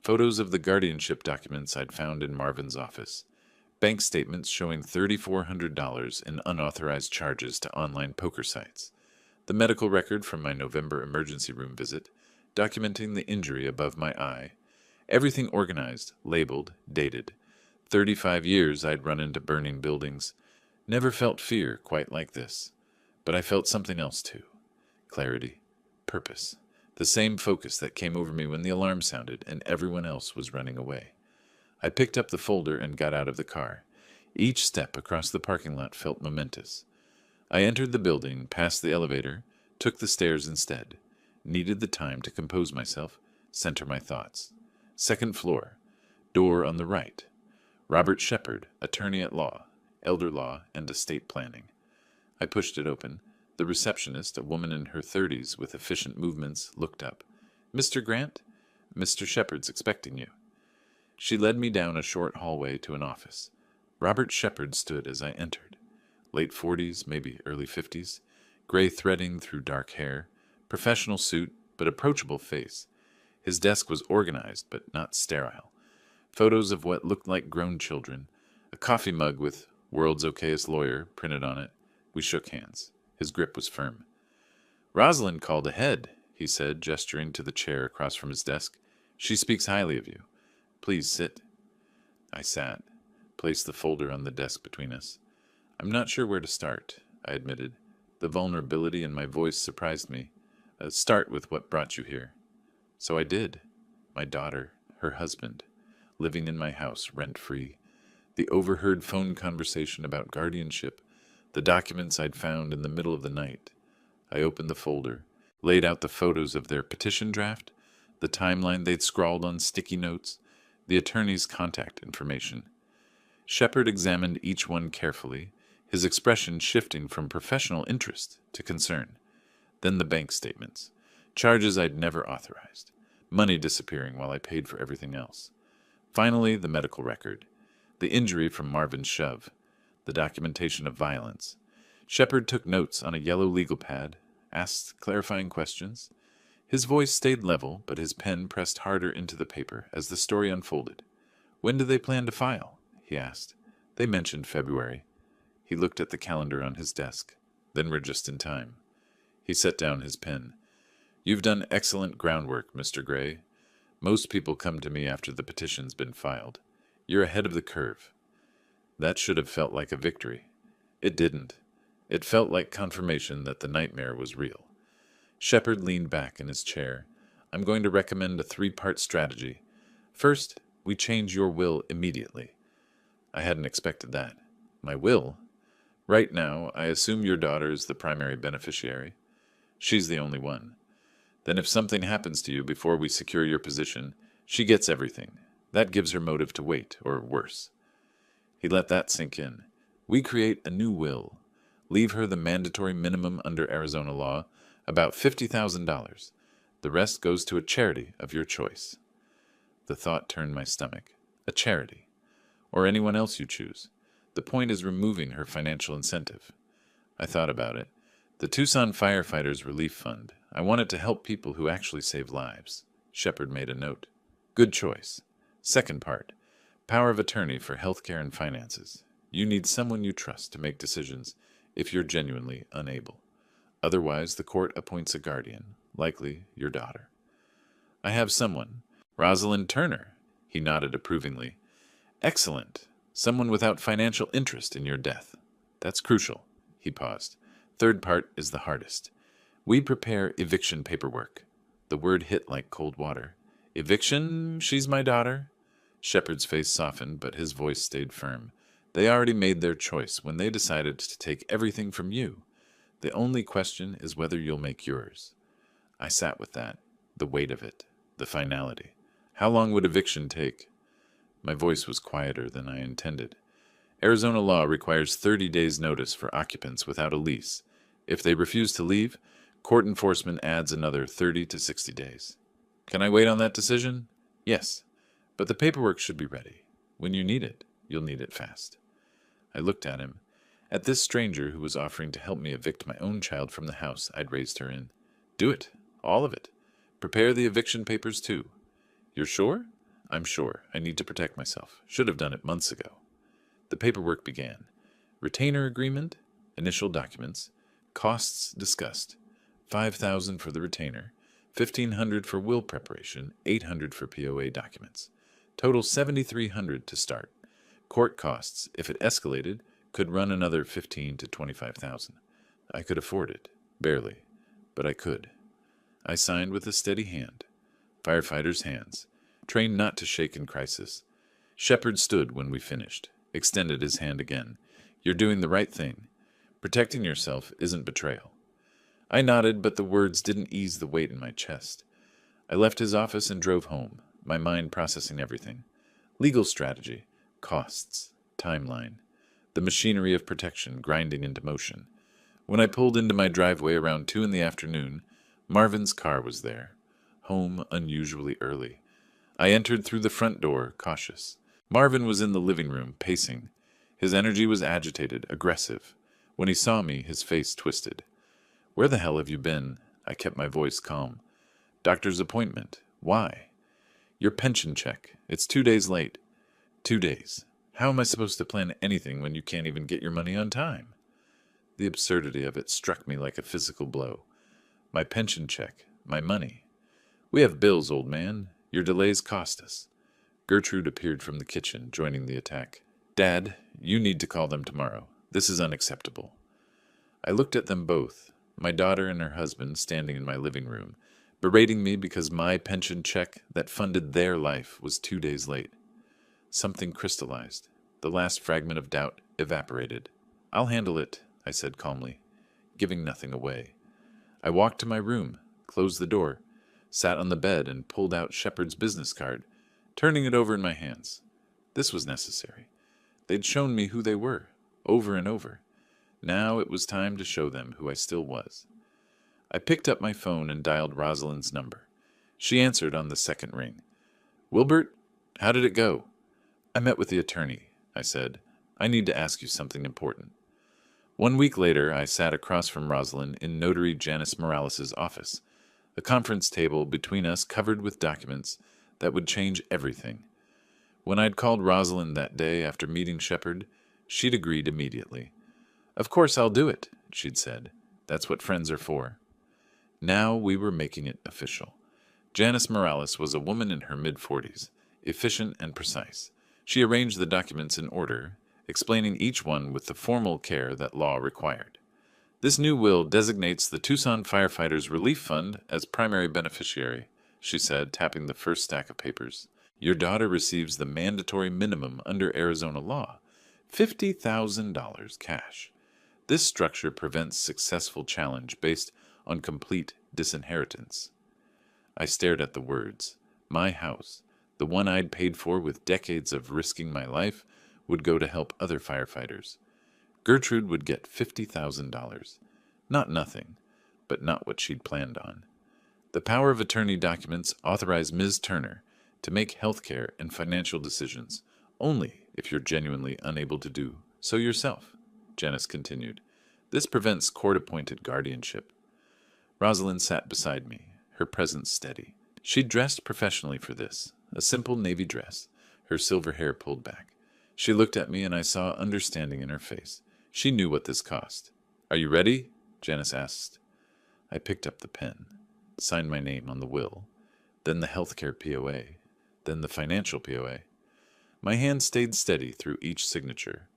Photos of the guardianship documents I'd found in Marvin's office. Bank statements showing $3,400 in unauthorized charges to online poker sites. The medical record from my November emergency room visit, documenting the injury above my eye. Everything organized, labeled, dated. 35 years I'd run into burning buildings. Never felt fear quite like this. But I felt something else too. Clarity. Purpose. The same focus that came over me when the alarm sounded and everyone else was running away. I picked up the folder and got out of the car. Each step across the parking lot felt momentous. I entered the building, passed the elevator, took the stairs instead. Needed the time to compose myself, center my thoughts. Second floor. Door on the right. Robert Shepard, attorney at law. elder law, and estate planning. I pushed it open. The receptionist, a woman in her 30s with efficient movements, looked up. "Mr. Grant? Mr. Shepard's expecting you." She led me down a short hallway to an office. Robert Shepard stood as I entered. Late 40s, maybe early 50s, gray threading through dark hair, professional suit, but approachable face. His desk was organized, but not sterile. Photos of what looked like grown children, a coffee mug with "World's Okayest Lawyer" printed on it. We shook hands. His grip was firm. "Rosalind called ahead," he said, gesturing to the chair across from his desk. "She speaks highly of you. Please sit." I sat, placed the folder on the desk between us. "I'm not sure where to start," I admitted. The vulnerability in my voice surprised me. "Start with what brought you here." So I did. My daughter, her husband, living in my house rent-free. The overheard phone conversation about guardianship, the documents I'd found in the middle of the night. I opened the folder, laid out the photos of their petition draft, the timeline they'd scrawled on sticky notes, the attorney's contact information. Shepard examined each one carefully, his expression shifting from professional interest to concern. Then the bank statements, charges I'd never authorized, money disappearing while I paid for everything else. Finally, the medical record, the injury from Marvin's shove, the documentation of violence. Shepard took notes on a yellow legal pad, asked clarifying questions. His voice stayed level, but his pen pressed harder into the paper as the story unfolded. "When do they plan to file?" he asked. They mentioned February. He looked at the calendar on his desk. "Then we're just in time." He set down his pen. "You've done excellent groundwork, Mr. Gray. Most people come to me after the petition's been filed. You're ahead of the curve." That should have felt like a victory. It didn't. It felt like confirmation that the nightmare was real. Shepard leaned back in his chair. "I'm going to recommend a 3-part strategy. First, we change your will immediately." I hadn't expected that. "My will? Right now, I assume your daughter is the primary beneficiary." "She's the only one." "Then if something happens to you before we secure your position, she gets everything. That gives her motive to wait, or worse." He let that sink in. "We create a new will. Leave her the mandatory minimum under Arizona law, about $50,000. The rest goes to a charity of your choice." The thought turned my stomach. A charity. Or anyone else you choose. The point is removing her financial incentive. I thought about it. The Tucson Firefighters Relief Fund. I wanted to help people who actually save lives. Shepard made a note. "Good choice. Second part. Power of attorney for healthcare and finances. You need someone you trust to make decisions if you're genuinely unable. Otherwise, the court appoints a guardian, likely your daughter." "I have someone. Rosalind Turner." He nodded approvingly. "Excellent. Someone without financial interest in your death. That's crucial." He paused. "Third part is the hardest. We prepare eviction paperwork." The word hit like cold water. "Eviction? She's my daughter?" Shepard's face softened, but his voice stayed firm. "They already made their choice when they decided to take everything from you. The only question is whether you'll make yours." I sat with that, the weight of it, the finality. "How long would eviction take?" My voice was quieter than I intended. "Arizona law requires 30 days' notice for occupants without a lease. If they refuse to leave, court enforcement adds another 30 to 60 days. Can I wait on that decision?" "Yes. But the paperwork should be ready. When you need it, you'll need it fast." I looked at him, at this stranger who was offering to help me evict my own child from the house I'd raised her in. "Do it. All of it. Prepare the eviction papers, too." "You're sure?" "I'm sure. I need to protect myself. Should have done it months ago." The paperwork began. Retainer agreement, initial documents, costs discussed. $5,000 for the retainer, $1,500 for will preparation, $800 for POA documents. Total $7,300 to start. Court costs, if it escalated, could run another $15,000 to $25,000. I could afford it, barely, but I could. I signed with a steady hand. Firefighter's hands, trained not to shake in crisis. Shepard stood when we finished, extended his hand again. "You're doing the right thing. Protecting yourself isn't betrayal." I nodded, but the words didn't ease the weight in my chest. I left his office and drove home, my mind processing everything. Legal strategy, costs, timeline. the machinery of protection grinding into motion. When I pulled into my driveway around 2 in the afternoon, Marvin's car was there, home unusually early. I entered through the front door, cautious. Marvin was in the living room, pacing. His energy was agitated, aggressive. When he saw me, his face twisted. "Where the hell have you been?" I kept my voice calm. "Doctor's appointment. Why?" "Your pension check. It's 2 days late." 2 days. How am I supposed to plan anything when you can't even get your money on time? The absurdity of it struck me like a physical blow. My pension check. My money. "We have bills, old man. Your delays cost us." Gertrude appeared from the kitchen, joining the attack. "Dad, you need to call them tomorrow. This is unacceptable." I looked at them both, my daughter and her husband standing in my living room, berating me because my pension check that funded their life was 2 days late. Something crystallized. The last fragment of doubt evaporated. "I'll handle it," I said calmly, giving nothing away. I walked to my room, closed the door, sat on the bed and pulled out Shepard's business card, turning it over in my hands. This was necessary. They'd shown me who they were, over and over. Now it was time to show them who I still was. I picked up my phone and dialed Rosalind's number. She answered on the second ring. "Wilbert, how did it go?" "I met with the attorney," I said. "I need to ask you something important." 1 week later, I sat across from Rosalind in Notary Janice Morales' office, a conference table between us covered with documents that would change everything. When I'd called Rosalind that day after meeting Shepard, she'd agreed immediately. "Of course I'll do it," she'd said. "That's what friends are for." Now we were making it official. Janice Morales was a woman in her mid-40s, efficient and precise. She arranged the documents in order, explaining each one with the formal care that law required. "This new will designates the Tucson Firefighters Relief Fund as primary beneficiary," she said, tapping the first stack of papers. "Your daughter receives the mandatory minimum under Arizona law, $50,000 cash. This structure prevents successful challenge based on complete disinheritance." I stared at the words. My house, the one I'd paid for with decades of risking my life, would go to help other firefighters. Gertrude would get $50,000. Not nothing, but not what she'd planned on. The power of attorney documents authorize Ms. Turner to make healthcare and financial decisions only if you're genuinely unable to do so yourself, Janice continued. "This prevents court-appointed guardianship." Rosalind sat beside me, her presence steady. She'd dressed professionally for this, a simple navy dress, her silver hair pulled back. She looked at me and I saw understanding in her face. She knew what this cost. "Are you ready?" Janice asked. I picked up the pen, signed my name on the will, then the healthcare POA, then the financial POA. My hand stayed steady through each signature.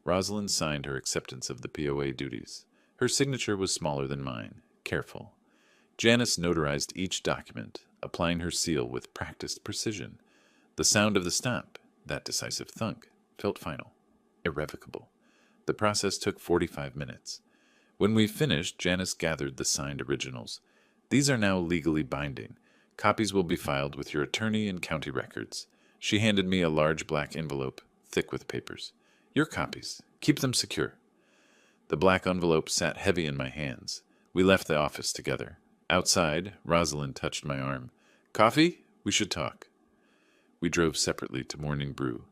Rosalind signed her acceptance of the POA duties. Her signature was smaller than mine, careful. Janice notarized each document, applying her seal with practiced precision. The sound of the stamp, that decisive thunk, felt final, irrevocable. The process took 45 minutes. When we finished, Janice gathered the signed originals. "These are now legally binding. Copies will be filed with your attorney and county records." She handed me a large black envelope, thick with papers. "Your copies. Keep them secure." The black envelope sat heavy in my hands. We left the office together. Outside, Rosalind touched my arm. "Coffee? We should talk." We drove separately to Morning Brew.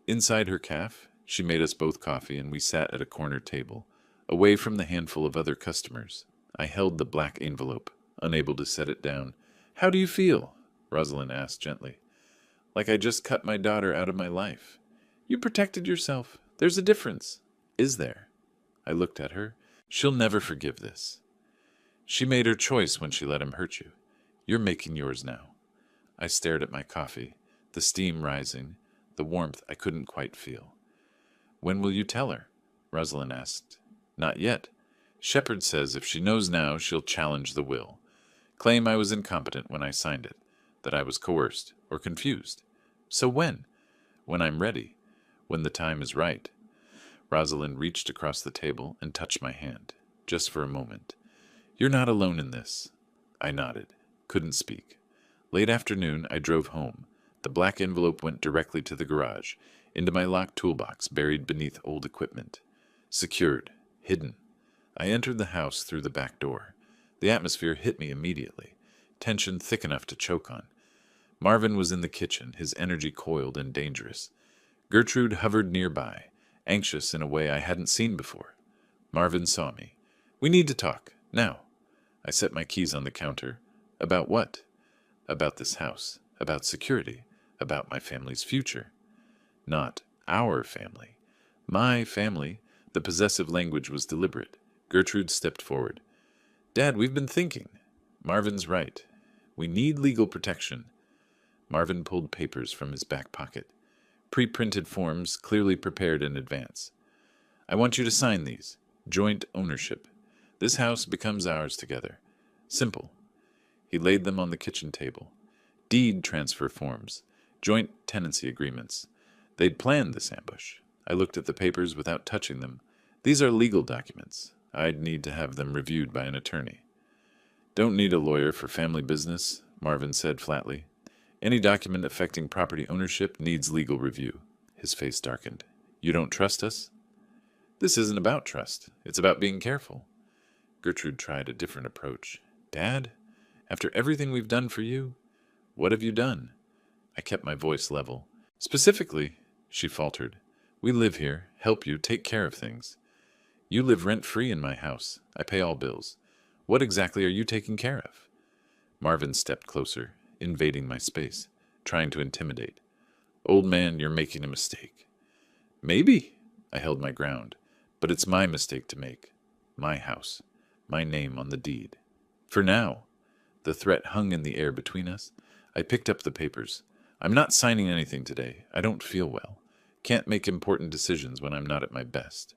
Inside her cafe, she made us both coffee and we sat at a corner table, away from the handful of other customers. I held the black envelope, unable to set it down. "How do you feel?" Rosalind asked gently. "Like I just cut my daughter out of my life." "You protected yourself. There's a difference." "Is there?" I looked at her. "She'll never forgive this." "She made her choice when she let him hurt you. You're making yours now." I stared at my coffee, the steam rising, the warmth I couldn't quite feel. "When will you tell her?" Rosalind asked. "Not yet. Shepard says if she knows now, she'll challenge the will. Claim I was incompetent when I signed it, that I was coerced or confused. So when? When I'm ready. When the time is right." Rosalind reached across the table and touched my hand, just for a moment. "You're not alone in this." I nodded, couldn't speak. Late afternoon, I drove home. The black envelope went directly to the garage. into my locked toolbox buried beneath old equipment. Secured. Hidden. I entered the house through the back door. The atmosphere hit me immediately, tension thick enough to choke on. Marvin was in the kitchen, his energy coiled and dangerous. Gertrude hovered nearby, anxious in a way I hadn't seen before. Marvin saw me. "We need to talk. Now." I set my keys on the counter. "About what?" "About this house. About security. About my family's future." "Not our family. My family." The possessive language was deliberate. Gertrude stepped forward. "Dad, we've been thinking." "Marvin's right. We need legal protection." Marvin pulled papers from his back pocket. Pre-printed forms, clearly prepared in advance. "I want you to sign these. Joint ownership. This house becomes ours together. Simple." He laid them on the kitchen table. Deed transfer forms. Joint tenancy agreements. They'd planned this ambush. I looked at the papers without touching them. These are legal documents. I'd need to have them reviewed by an attorney. "Don't need a lawyer for family business," Marvin said flatly. "Any document affecting property ownership needs legal review." His face darkened. "You don't trust us?" "This isn't about trust. It's about being careful." Gertrude tried a different approach. "Dad, after everything we've done for you, what have you done?" I kept my voice level. "Specifically," she faltered, "we live here, help you, take care of things. You live rent-free in my house. I pay all bills. What exactly are you taking care of?" Marvin stepped closer, invading my space, trying to intimidate. "Old man, you're making a mistake." "Maybe," I held my ground, "but it's my mistake to make. My house. My name on the deed. For now." The threat hung in the air between us. I picked up the papers. "I'm not signing anything today. I don't feel well. Can't make important decisions when I'm not at my best."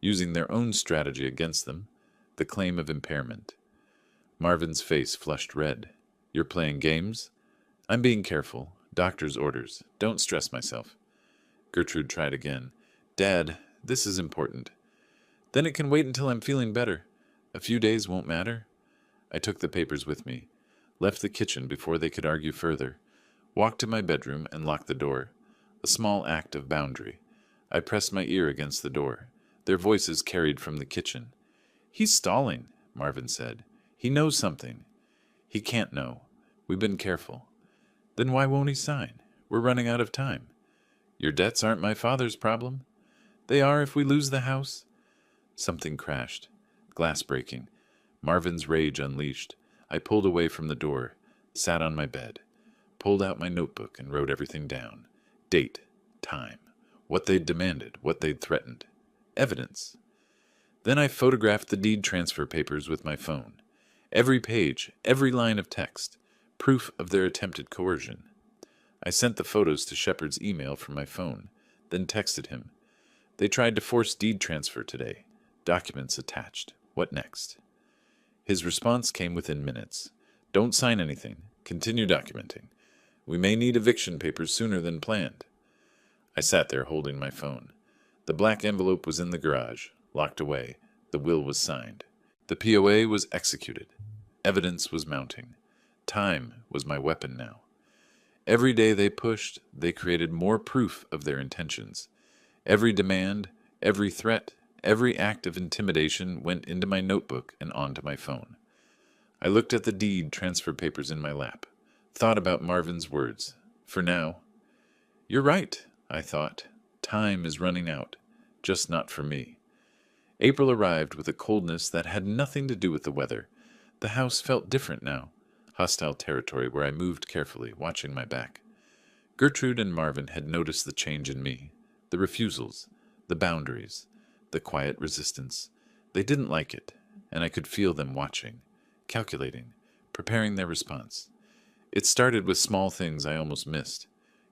Using their own strategy against them, the claim of impairment. Marvin's face flushed red. "You're playing games?" "I'm being careful. Doctor's orders. Don't stress myself." Gertrude tried again. "Dad, this is important." "Then it can wait until I'm feeling better. A few days won't matter." I took the papers with me, left the kitchen before they could argue further, walked to my bedroom and locked the door. A small act of boundary. I pressed my ear against the door. Their voices carried from the kitchen. "He's stalling," Marvin said. "He knows something." "He can't know. We've been careful." "Then why won't he sign? We're running out of time." "Your debts aren't my father's problem." "They are if we lose the house." Something crashed. Glass breaking. Marvin's rage unleashed. I pulled away from the door, sat on my bed, pulled out my notebook and wrote everything down. Date, time, what they'd demanded, what they'd threatened. Evidence. Then I photographed the deed transfer papers with my phone. Every page, every line of text, proof of their attempted coercion. I sent the photos to Shepard's email from my phone, then texted him. "They tried to force deed transfer today. Documents attached. What next?" His response came within minutes. "Don't sign anything. Continue documenting. We may need eviction papers sooner than planned." I sat there holding my phone. The black envelope was in the garage, locked away. The will was signed. The POA was executed. Evidence was mounting. Time was my weapon now. Every day they pushed, they created more proof of their intentions. Every demand, every threat, every act of intimidation went into my notebook and onto my phone. I looked at the deed transfer papers in my lap, thought about Marvin's words. For now. "You're right," I thought. "Time is running out. Just not for me." April arrived with a coldness that had nothing to do with the weather. The house felt different now. Hostile territory where I moved carefully, watching my back. Gertrude and Marvin had noticed the change in me. The refusals, the boundaries, the quiet resistance. They didn't like it, and I could feel them watching, calculating, preparing their response. It started with small things I almost missed.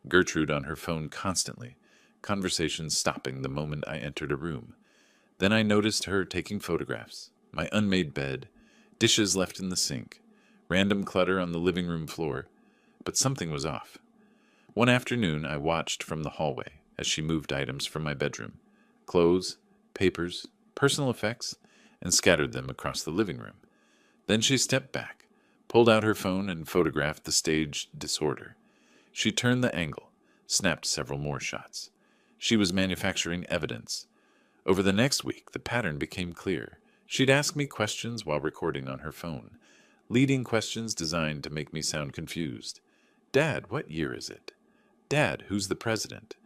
Gertrude on her phone constantly, conversations stopping the moment I entered a room. Then I noticed her taking photographs, my unmade bed, dishes left in the sink, random clutter on the living room floor. But something was off. One afternoon I watched from the hallway as she moved items from my bedroom, clothes, papers, personal effects, and scattered them across the living room. Then she stepped back, pulled out her phone and photographed the staged disorder. She turned the angle, snapped several more shots. She was manufacturing evidence. Over the next week, the pattern became clear. She'd ask me questions while recording on her phone, leading questions designed to make me sound confused. Dad, what year is it? Dad, who's the president?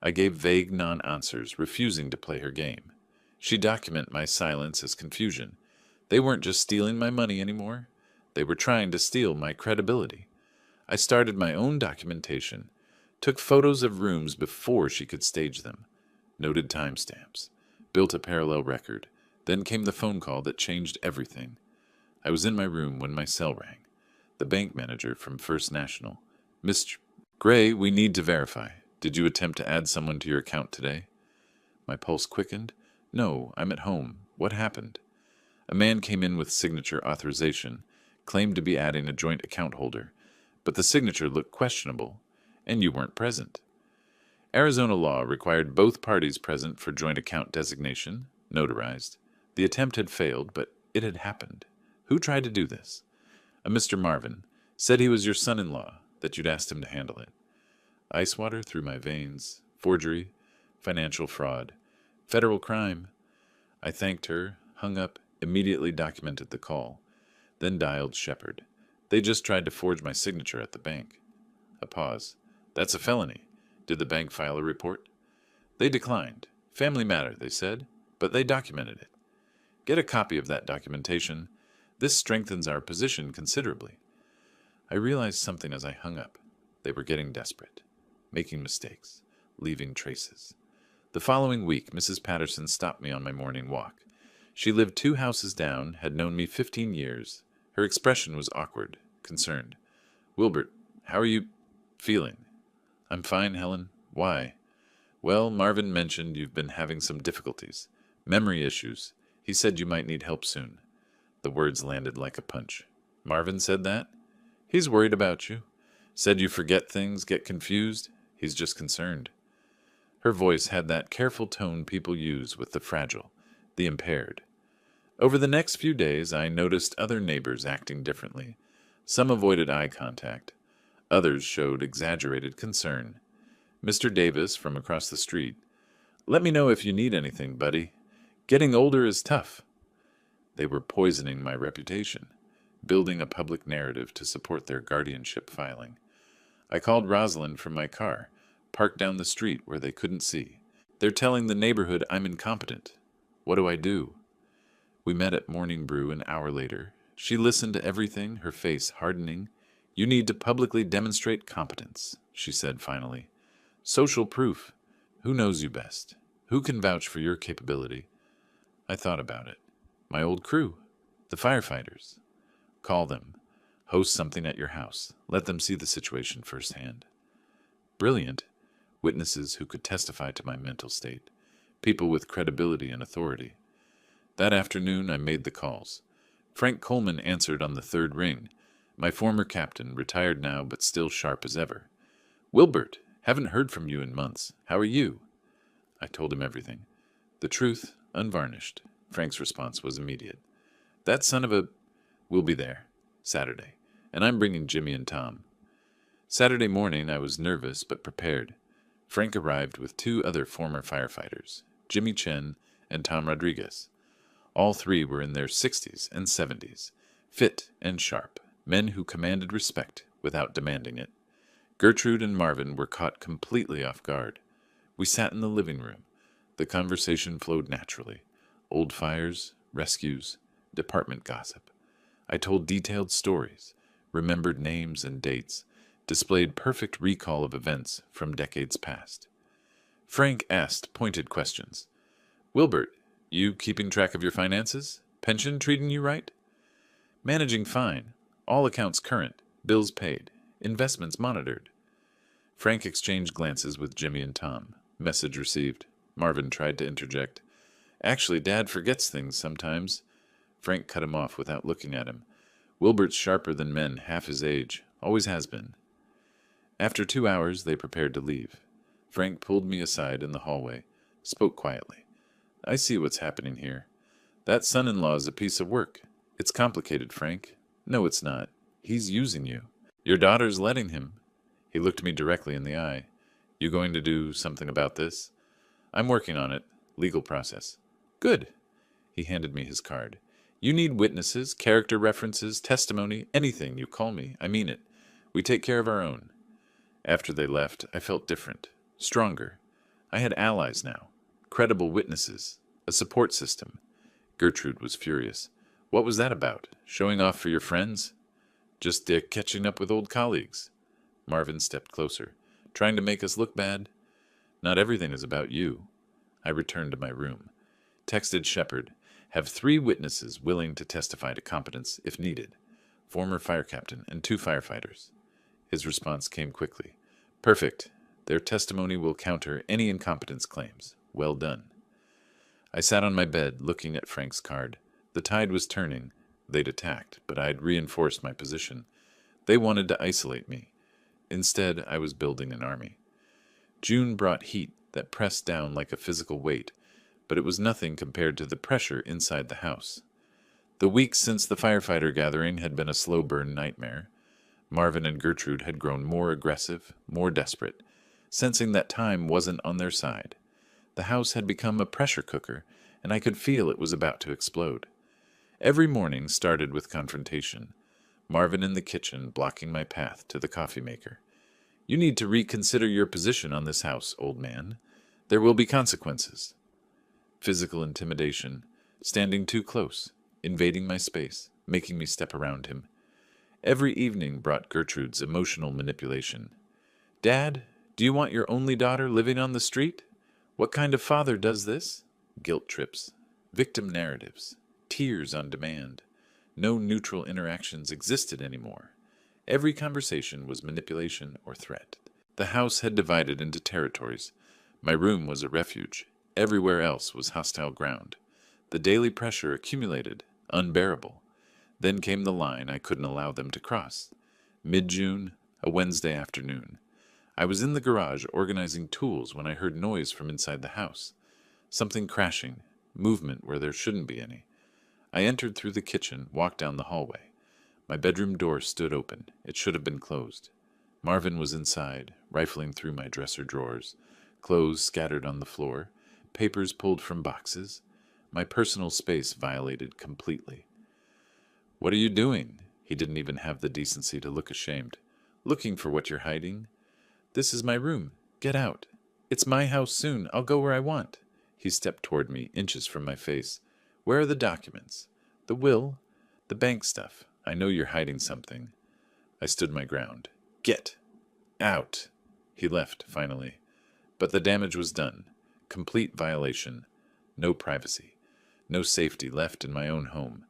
I gave vague non-answers, refusing to play her game. She'd document my silence as confusion. They weren't just stealing my money anymore. They were trying to steal my credibility. I started my own documentation, took photos of rooms before she could stage them, noted timestamps, built a parallel record. Then came the phone call that changed everything. I was in my room when my cell rang. The bank manager from First National. Mr. Gray, we need to verify. Did you attempt to add someone to your account today? My pulse quickened. No, I'm at home. What happened? A man came in with signature authorization, claimed to be adding a joint account holder, but the signature looked questionable, and you weren't present. Arizona law required both parties present for joint account designation, notarized. The attempt had failed, but it had happened. Who tried to do this? A Mr. Marvin said he was your son-in-law, that you'd asked him to handle it. Ice water through my veins, forgery, financial fraud, federal crime. I thanked her, hung up, immediately documented the call, then dialed Shepard. They just tried to forge my signature at the bank. A pause. That's a felony. Did the bank file a report? They declined. Family matter, they said, but they documented it. Get a copy of that documentation. This strengthens our position considerably. I realized something as I hung up. They were getting desperate, making mistakes, leaving traces. The following week, Mrs. Patterson stopped me on my morning walk. She lived 2 houses down, had known me 15 years. Her expression was awkward, concerned. Wilbert, how are you feeling? I'm fine, Helen. Why? Well, Marvin mentioned you've been having some difficulties. Memory issues. He said you might need help soon. The words landed like a punch. Marvin said that? He's worried about you. Said you forget things, get confused. He's just concerned. Her voice had that careful tone people use with the fragile, the impaired. Over the next few days, I noticed other neighbors acting differently. Some avoided eye contact. Others showed exaggerated concern. Mr. Davis, from across the street. Let me know if you need anything, buddy. Getting older is tough. They were poisoning my reputation, building a public narrative to support their guardianship filing. I called Rosalind from my car, parked down the street where they couldn't see. They're telling the neighborhood I'm incompetent. What do I do? We met at Morning Brew an hour later. She listened to everything, her face hardening. You need to publicly demonstrate competence, she said finally. Social proof. Who knows you best? Who can vouch for your capability? I thought about it. My old crew, the firefighters. Call them. Host something at your house. Let them see the situation firsthand. Brilliant. Witnesses who could testify to my mental state. People with credibility and authority. That afternoon, I made the calls. Frank Coleman answered on the 3rd ring. My former captain, retired now but still sharp as ever. Wilbert, haven't heard from you in months. How are you? I told him everything. The truth, unvarnished. Frank's response was immediate. That son of a... We'll be there. Saturday. And I'm bringing Jimmy and Tom. Saturday morning, I was nervous but prepared. Frank arrived with 2 other former firefighters, Jimmy Chen and Tom Rodriguez. All 3 were in their 60s and 70s, fit and sharp, men who commanded respect without demanding it. Gertrude and Marvin were caught completely off guard. We sat in the living room. The conversation flowed naturally. Old fires, rescues, department gossip. I told detailed stories, remembered names and dates, displayed perfect recall of events from decades past. Frank asked pointed questions. Wilbert, you keeping track of your finances? Pension treating you right? Managing fine. All accounts current. Bills paid. Investments monitored. Frank exchanged glances with Jimmy and Tom. Message received. Marvin tried to interject. Actually, Dad forgets things sometimes. Frank cut him off without looking at him. Wilbert's sharper than men half his age. Always has been. After 2 hours, they prepared to leave. Frank pulled me aside in the hallway, spoke quietly. I see what's happening here. That son-in-law is a piece of work. It's complicated, Frank. No, it's not. He's using you. Your daughter's letting him. He looked me directly in the eye. You going to do something about this? I'm working on it. Legal process. Good. He handed me his card. You need witnesses, character references, testimony, anything you call me. I mean it. We take care of our own. After they left, I felt different, stronger. I had allies now, credible witnesses, a support system. Gertrude was furious. What was that about? Showing off for your friends? Just Dick catching up with old colleagues. Marvin stepped closer. Trying to make us look bad? Not everything is about you. I returned to my room. Texted Shepard. Have 3 witnesses willing to testify to competence if needed. Former fire captain and 2 firefighters. His response came quickly. Perfect. Their testimony will counter any incompetence claims. Well done. I sat on my bed, looking at Frank's card. The tide was turning. They'd attacked, but I'd reinforced my position. They wanted to isolate me. Instead, I was building an army. June brought heat that pressed down like a physical weight, but it was nothing compared to the pressure inside the house. The weeks since the firefighter gathering had been a slow burn nightmare. Marvin and Gertrude had grown more aggressive, more desperate, sensing that time wasn't on their side. The house had become a pressure cooker, and I could feel it was about to explode. Every morning started with confrontation. Marvin in the kitchen blocking my path to the coffee maker. You need to reconsider your position on this house, old man. There will be consequences. Physical intimidation, standing too close, invading my space, making me step around him. Every evening brought Gertrude's emotional manipulation. Dad, do you want your only daughter living on the street? What kind of father does this? Guilt trips, victim narratives, tears on demand. No neutral interactions existed anymore. Every conversation was manipulation or threat. The house had divided into territories. My room was a refuge. Everywhere else was hostile ground. The daily pressure accumulated, unbearable. Then came the line I couldn't allow them to cross. Mid-June, a Wednesday afternoon. I was in the garage organizing tools when I heard noise from inside the house. Something crashing, movement where there shouldn't be any. I entered through the kitchen, walked down the hallway. My bedroom door stood open. It should have been closed. Marvin was inside, rifling through my dresser drawers. Clothes scattered on the floor, papers pulled from boxes. My personal space violated completely. What are you doing? He didn't even have the decency to look ashamed. Looking for what you're hiding? This is my room. Get out. It's my house soon. I'll go where I want. He stepped toward me, inches from my face. Where are the documents? The will? The bank stuff. I know you're hiding something. I stood my ground. Get out. He left, finally. But the damage was done. Complete violation. No privacy. No safety left in my own home.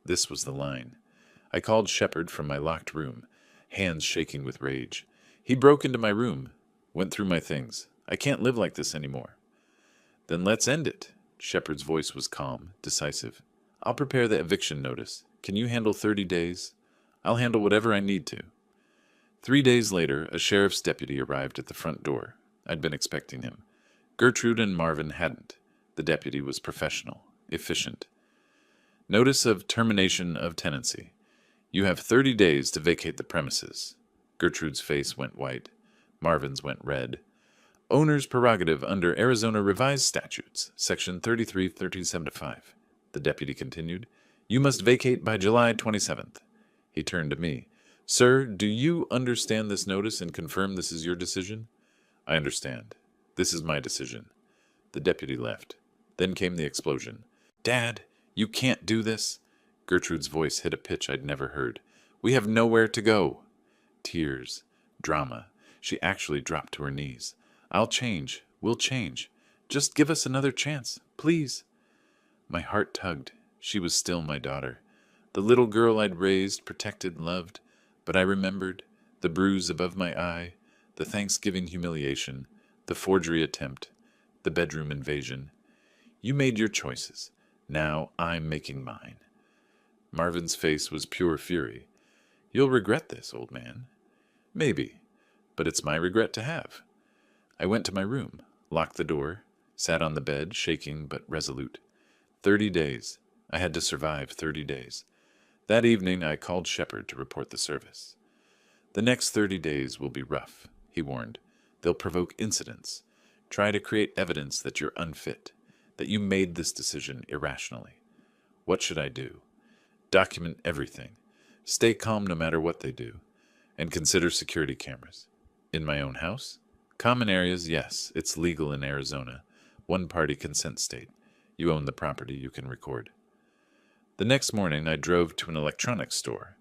This was the line. I called Shepard from my locked room, hands shaking with rage. He broke into my room, went through my things. I can't live like this anymore. Then let's end it. Shepard's voice was calm, decisive. I'll prepare the eviction notice. Can you handle 30 days? I'll handle whatever I need to. 3 days later, a sheriff's deputy arrived at the front door. I'd been expecting him. Gertrude and Marvin hadn't. The deputy was professional, efficient. Notice of termination of tenancy. You have 30 days to vacate the premises. Gertrude's face went white. Marvin's went red. Owner's prerogative under Arizona Revised Statutes, Section 33-37-5. The deputy continued. You must vacate by July 27th. He turned to me. Sir, do you understand this notice and confirm this is your decision? I understand. This is my decision. The deputy left. Then came the explosion. Dad, you can't do this. Gertrude's voice hit a pitch I'd never heard. We have nowhere to go. Tears. Drama. She actually dropped to her knees. I'll change. We'll change. Just give us another chance, please. My heart tugged. She was still my daughter. The little girl I'd raised, protected, loved. But I remembered the bruise above my eye, the Thanksgiving humiliation, the forgery attempt, the bedroom invasion. You made your choices. Now I'm making mine. Marvin's face was pure fury. You'll regret this, old man. Maybe, but it's my regret to have. I went to my room, locked the door, sat on the bed, shaking but resolute. 30 days. I had to survive 30 days. That evening I called Shepard to report the service. The next 30 days will be rough, he warned. They'll provoke incidents. Try to create evidence that you're unfit, that you made this decision irrationally. What should I do? Document everything. Stay calm no matter what they do. And consider security cameras. In my own house? Common areas, yes, it's legal in Arizona. One-party consent state. You own the property, you can record. The next morning, I drove to an electronics store,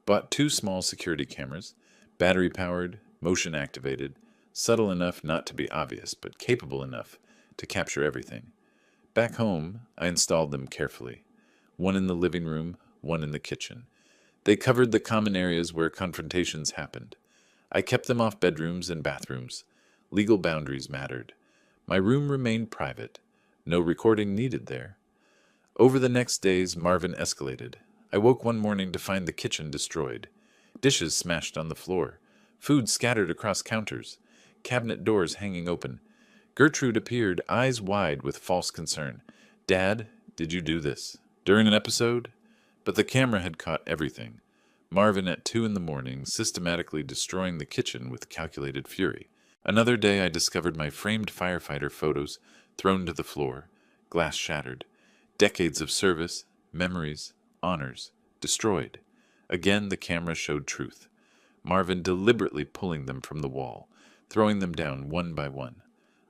bought 2 small security cameras, battery-powered, motion-activated, subtle enough not to be obvious, but capable enough to capture everything. Back home, I installed them carefully. One in the living room, one in the kitchen. They covered the common areas where confrontations happened. I kept them off bedrooms and bathrooms. Legal boundaries mattered. My room remained private. No recording needed there. Over the next days, Marvin escalated. I woke one morning to find the kitchen destroyed. Dishes smashed on the floor. Food scattered across counters. Cabinet doors hanging open. Gertrude appeared, eyes wide with false concern. "Dad, did you do this? During an episode?" But the camera had caught everything. Marvin at 2 in the morning, systematically destroying the kitchen with calculated fury. Another day I discovered my framed firefighter photos thrown to the floor, glass shattered. Decades of service, memories, honors, destroyed. Again the camera showed truth. Marvin deliberately pulling them from the wall, throwing them down one by one.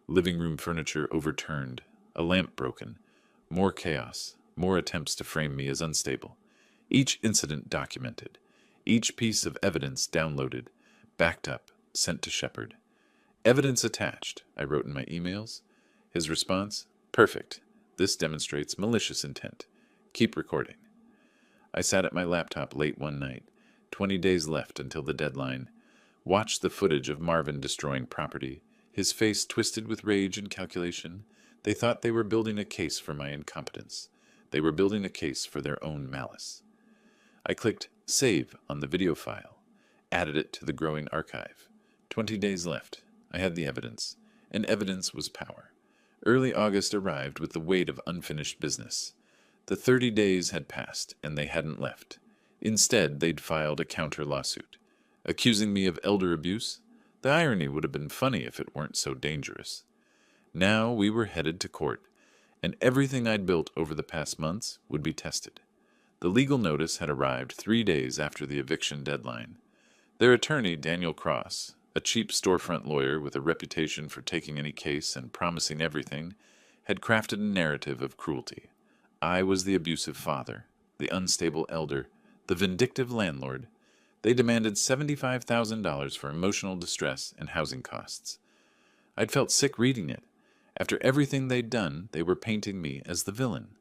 Living room furniture overturned, a lamp broken. More chaos, more attempts to frame me as unstable. Each incident documented. Each piece of evidence downloaded, backed up, sent to Shepard. "Evidence attached," I wrote in my emails. His response, "Perfect. This demonstrates malicious intent. Keep recording." I sat at my laptop late one night, 20 days left until the deadline, watched the footage of Marvin destroying property, his face twisted with rage and calculation. They thought they were building a case for my incompetence. They were building a case for their own malice. I clicked Save on the video file, added it to the growing archive. 20 days left. I had the evidence, and evidence was power. Early August arrived with the weight of unfinished business. The 30 days had passed, and they hadn't left. Instead, they'd filed a counter-lawsuit, accusing me of elder abuse. The irony would have been funny if it weren't so dangerous. Now we were headed to court, and everything I'd built over the past months would be tested. The legal notice had arrived 3 days after the eviction deadline. Their attorney, Daniel Cross, a cheap storefront lawyer with a reputation for taking any case and promising everything, had crafted a narrative of cruelty. I was the abusive father, the unstable elder, the vindictive landlord. They demanded $75,000 for emotional distress and housing costs. I'd felt sick reading it. After everything they'd done, they were painting me as the villain.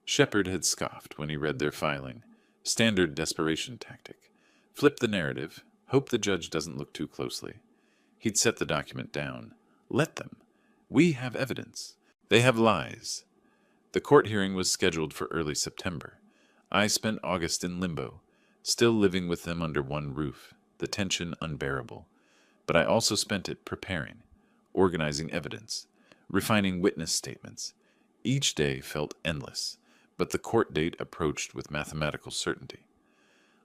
Shepard had scoffed when he read their filing. Standard desperation tactic. Flip the narrative. Hope the judge doesn't look too closely. He'd set the document down. Let them. We have evidence. They have lies. The court hearing was scheduled for early September. I spent August in limbo, still living with them under one roof, the tension unbearable. But I also spent it preparing, organizing evidence, refining witness statements. Each day felt endless, but the court date approached with mathematical certainty.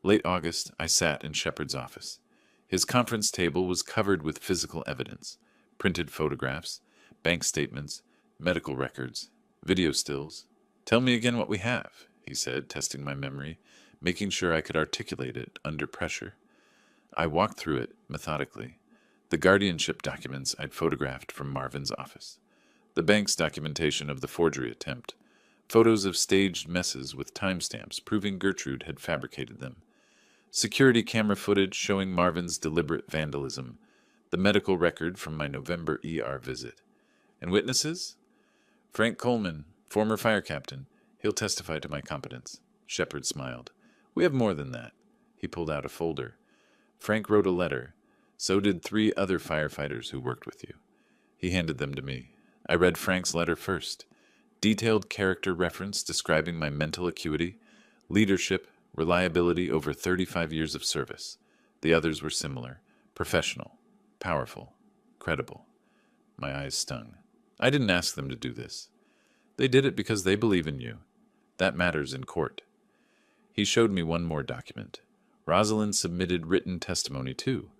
Late August, I sat in Shepard's office. His conference table was covered with physical evidence, printed photographs, bank statements, medical records, video stills. "Tell me again what we have," he said, testing my memory, making sure I could articulate it under pressure. I walked through it methodically. The guardianship documents I'd photographed from Marvin's office. The bank's documentation of the forgery attempt. Photos of staged messes with timestamps proving Gertrude had fabricated them. Security camera footage showing Marvin's deliberate vandalism. The medical record from my November ER visit. And witnesses? Frank Coleman, former fire captain. He'll testify to my competence. Shepard smiled. We have more than that. He pulled out a folder. Frank wrote a letter. So did 3 other firefighters who worked with you. He handed them to me. I read Frank's letter first. Detailed character reference describing my mental acuity, leadership, reliability over 35 years of service. The others were similar. Professional, powerful, credible. My eyes stung. I didn't ask them to do this. They did it because they believe in you. That matters in court. He showed me one more document. Rosalind submitted written testimony too.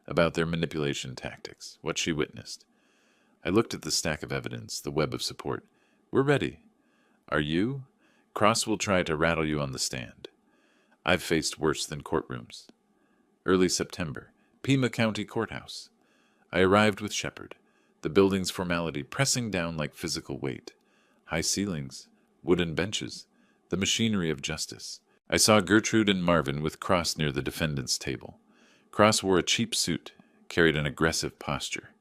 about their manipulation tactics, what she witnessed. I looked at the stack of evidence, the web of support. We're ready. Are you? Cross will try to rattle you on the stand. I've faced worse than courtrooms. Early September, Pima County Courthouse. I arrived with Shepard, the building's formality pressing down like physical weight. High ceilings, wooden benches, the machinery of justice. I saw Gertrude and Marvin with Cross near the defendant's table. Cross wore a cheap suit, carried an aggressive posture.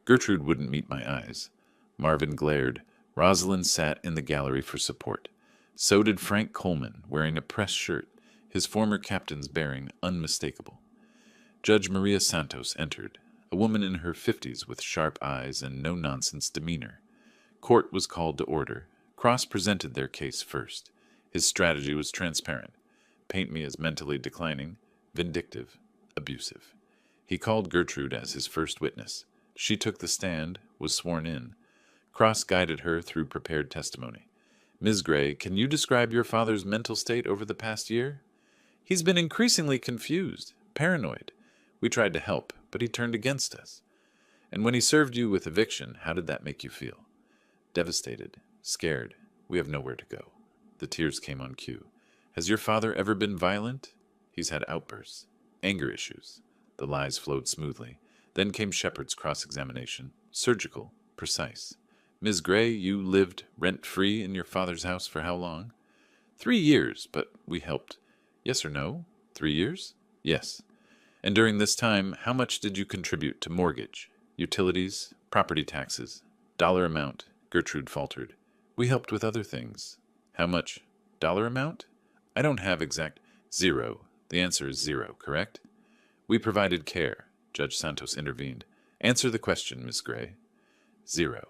Gertrude wouldn't meet my eyes. Marvin glared. Rosalind sat in the gallery for support. So did Frank Coleman, wearing a pressed shirt, his former captain's bearing unmistakable. Judge Maria Santos entered, a woman in her 50s with sharp eyes and no-nonsense demeanor. Court was called to order. Cross presented their case first. His strategy was transparent. Paint me as mentally declining, vindictive, abusive. He called Gertrude as his first witness. She took the stand, was sworn in. Cross guided her through prepared testimony. Ms. Gray, can you describe your father's mental state over the past year? He's been increasingly confused, paranoid. We tried to help, but he turned against us. And when he served you with eviction, how did that make you feel? Devastated, scared. We have nowhere to go. The tears came on cue. Has your father ever been violent? He's had outbursts, anger issues. The lies flowed smoothly. Then came Shepard's cross-examination, surgical, precise. Ms. Gray, you lived rent-free in your father's house for how long? 3 years, but we helped. Yes or no? 3 years? Yes. And during this time, how much did you contribute to mortgage, utilities, property taxes, dollar amount? Gertrude faltered. We helped with other things. How much? Dollar amount? I don't have exact. 0. The answer is 0, correct? We provided care. Judge Santos intervened. Answer the question, Miss Gray. 0.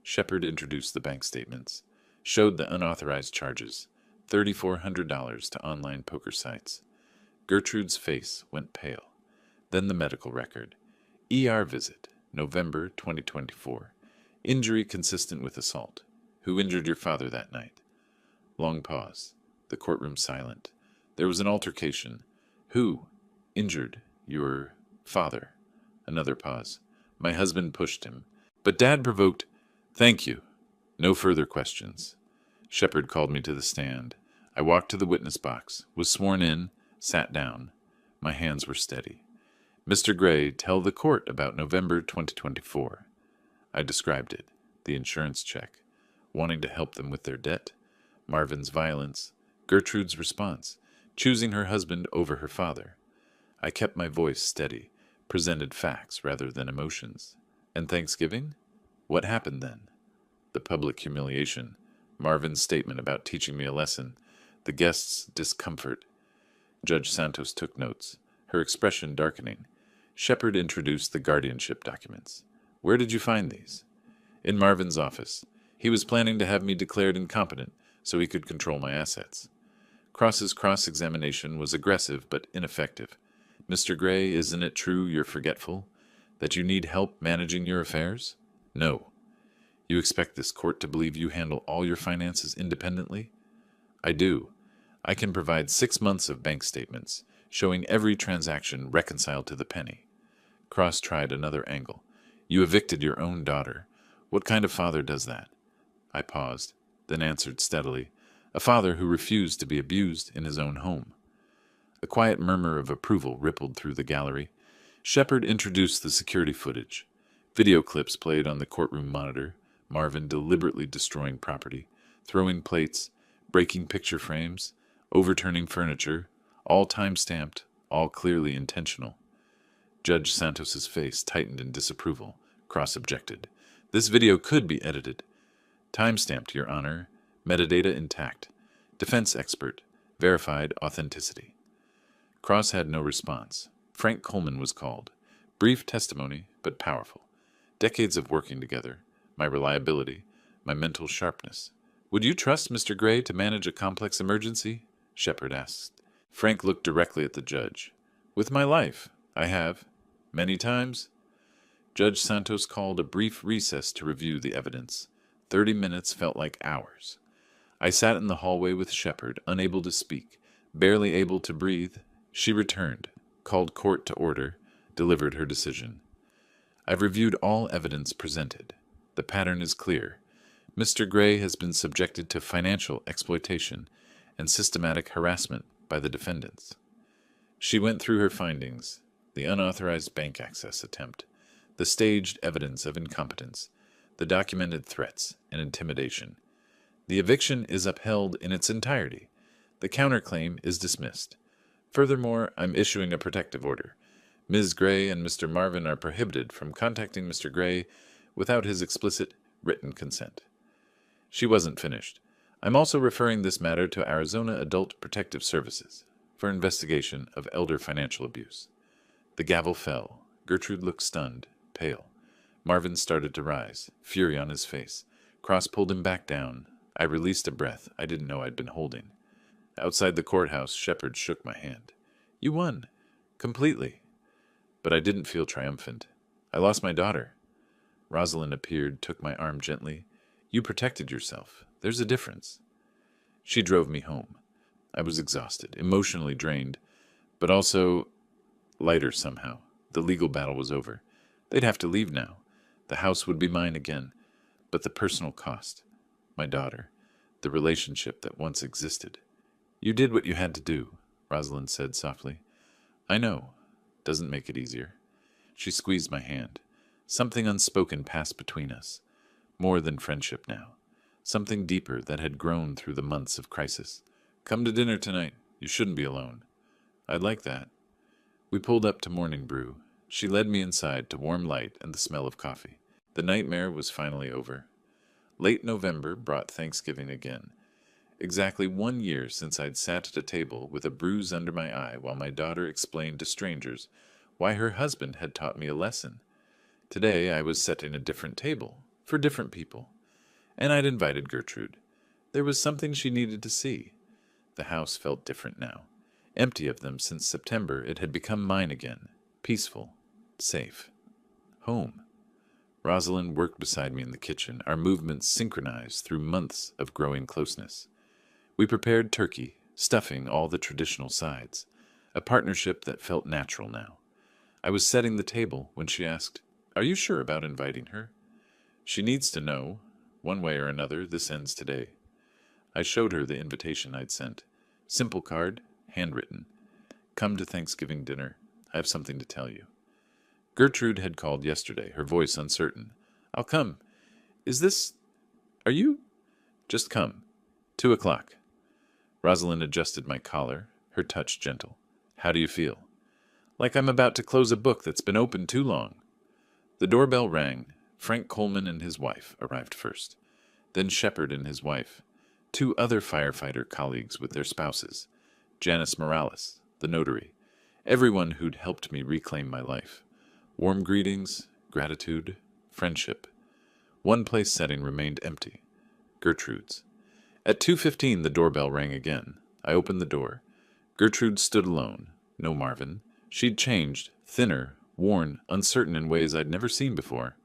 Shepard introduced the bank statements, showed the unauthorized charges, $3,400 to online poker sites. Gertrude's face went pale. Then the medical record. ER visit, November 2024. Injury consistent with assault. Who injured your father that night? Long pause. The courtroom silent. There was an altercation. Who injured your father? Another pause. My husband pushed him. But Dad provoked. Thank you. No further questions. Shepard called me to the stand. I walked to the witness box, was sworn in, sat down. My hands were steady. Mr. Gray, tell the court about November 2024. I described it. The insurance check. Wanting to help them with their debt. Marvin's violence. Gertrude's response. Choosing her husband over her father. I kept my voice steady, presented facts rather than emotions. And Thanksgiving? What happened then? The public humiliation. Marvin's statement about teaching me a lesson. The guests' discomfort. Judge Santos took notes, her expression darkening. Shepard introduced the guardianship documents. Where did you find these? In Marvin's office. He was planning to have me declared incompetent so he could control my assets. Cross's cross-examination was aggressive but ineffective. Mr. Gray, isn't it true you're forgetful? That you need help managing your affairs? No. You expect this court to believe you handle all your finances independently? I do. I can provide 6 months of bank statements, showing every transaction reconciled to the penny. Cross tried another angle. You evicted your own daughter. What kind of father does that? I paused, then answered steadily. A father who refused to be abused in his own home. A quiet murmur of approval rippled through the gallery. Shepard introduced the security footage. Video clips played on the courtroom monitor. Marvin deliberately destroying property, throwing plates, breaking picture frames, overturning furniture, all time-stamped, all clearly intentional. Judge Santos's face tightened in disapproval. Cross objected. This video could be edited. Time-stamped, Your Honor. Metadata intact. Defense expert. Verified authenticity. Cross had no response. Frank Coleman was called. Brief testimony, but powerful. Decades of working together. My reliability. My mental sharpness. Would you trust Mr. Gray to manage a complex emergency? Shepard asked. Frank looked directly at the judge. With my life. I have. Many times? Judge Santos called a brief recess to review the evidence. 30 minutes felt like hours. I sat in the hallway with Shepard, unable to speak, barely able to breathe. She returned, called court to order. delivered her decision. I've reviewed all evidence presented. The pattern is clear. Mr. Gray has been subjected to financial exploitation and systematic harassment by the defendants. She went through her findings: the unauthorized bank access attempt, the staged evidence of incompetence, the documented threats and intimidation. The eviction is upheld in its entirety. The counterclaim is dismissed. Furthermore, I'm issuing a protective order. Ms. Gray and Mr. Marvin are prohibited from contacting Mr. Gray without his explicit written consent. She wasn't finished. I'm also referring this matter to Arizona Adult Protective Services for investigation of elder financial abuse. The gavel fell. Gertrude looked stunned, pale. Marvin started to rise, fury on his face. Cross pulled him back down. I released a breath I didn't know I'd been holding. Outside the courthouse, Shepard shook my hand. You won. Completely. But I didn't feel triumphant. I lost my daughter. Rosalind appeared, took my arm gently. You protected yourself. There's a difference. She drove me home. I was exhausted, emotionally drained, but also lighter somehow. The legal battle was over. They'd have to leave now. The house would be mine again. But the personal cost, my daughter, the relationship that once existed. You did what you had to do, Rosalind said softly. I know. Doesn't make it easier. She squeezed my hand. Something unspoken passed between us. More than friendship now. Something deeper that had grown through the months of crisis. Come to dinner tonight. You shouldn't be alone. I'd like that. We pulled up to Morning Brew. She led me inside to warm light and the smell of coffee. The nightmare was finally over. Late November brought Thanksgiving again. Exactly 1 year since I'd sat at a table with a bruise under my eye while my daughter explained to strangers why her husband had taught me a lesson. Today I was setting a different table, for different people. And I'd invited Gertrude. There was something she needed to see. The house felt different now. Empty of them since September, it had become mine again. Peaceful. Safe. Home. Rosalind worked beside me in the kitchen, our movements synchronized through months of growing closeness. We prepared turkey, stuffing all the traditional sides, a partnership that felt natural now. I was setting the table when she asked, Are you sure about inviting her? She needs to know. One way or another, this ends today. I showed her the invitation I'd sent. Simple card, handwritten. Come to Thanksgiving dinner. I have something to tell you. Gertrude had called yesterday, her voice uncertain. I'll come. Are you? Just come. 2:00. Rosalind adjusted my collar, her touch gentle. How do you feel? Like I'm about to close a book that's been open too long. The doorbell rang. Frank Coleman and his wife arrived first. Then Shepard and his wife. 2 other firefighter colleagues with their spouses. Janice Morales, the notary. Everyone who'd helped me reclaim my life. Warm greetings, gratitude, friendship. One place setting remained empty. Gertrude's. At 2:15 the doorbell rang again. I opened the door. Gertrude stood alone. No Marvin. She'd changed, thinner, worn, uncertain in ways I'd never seen before.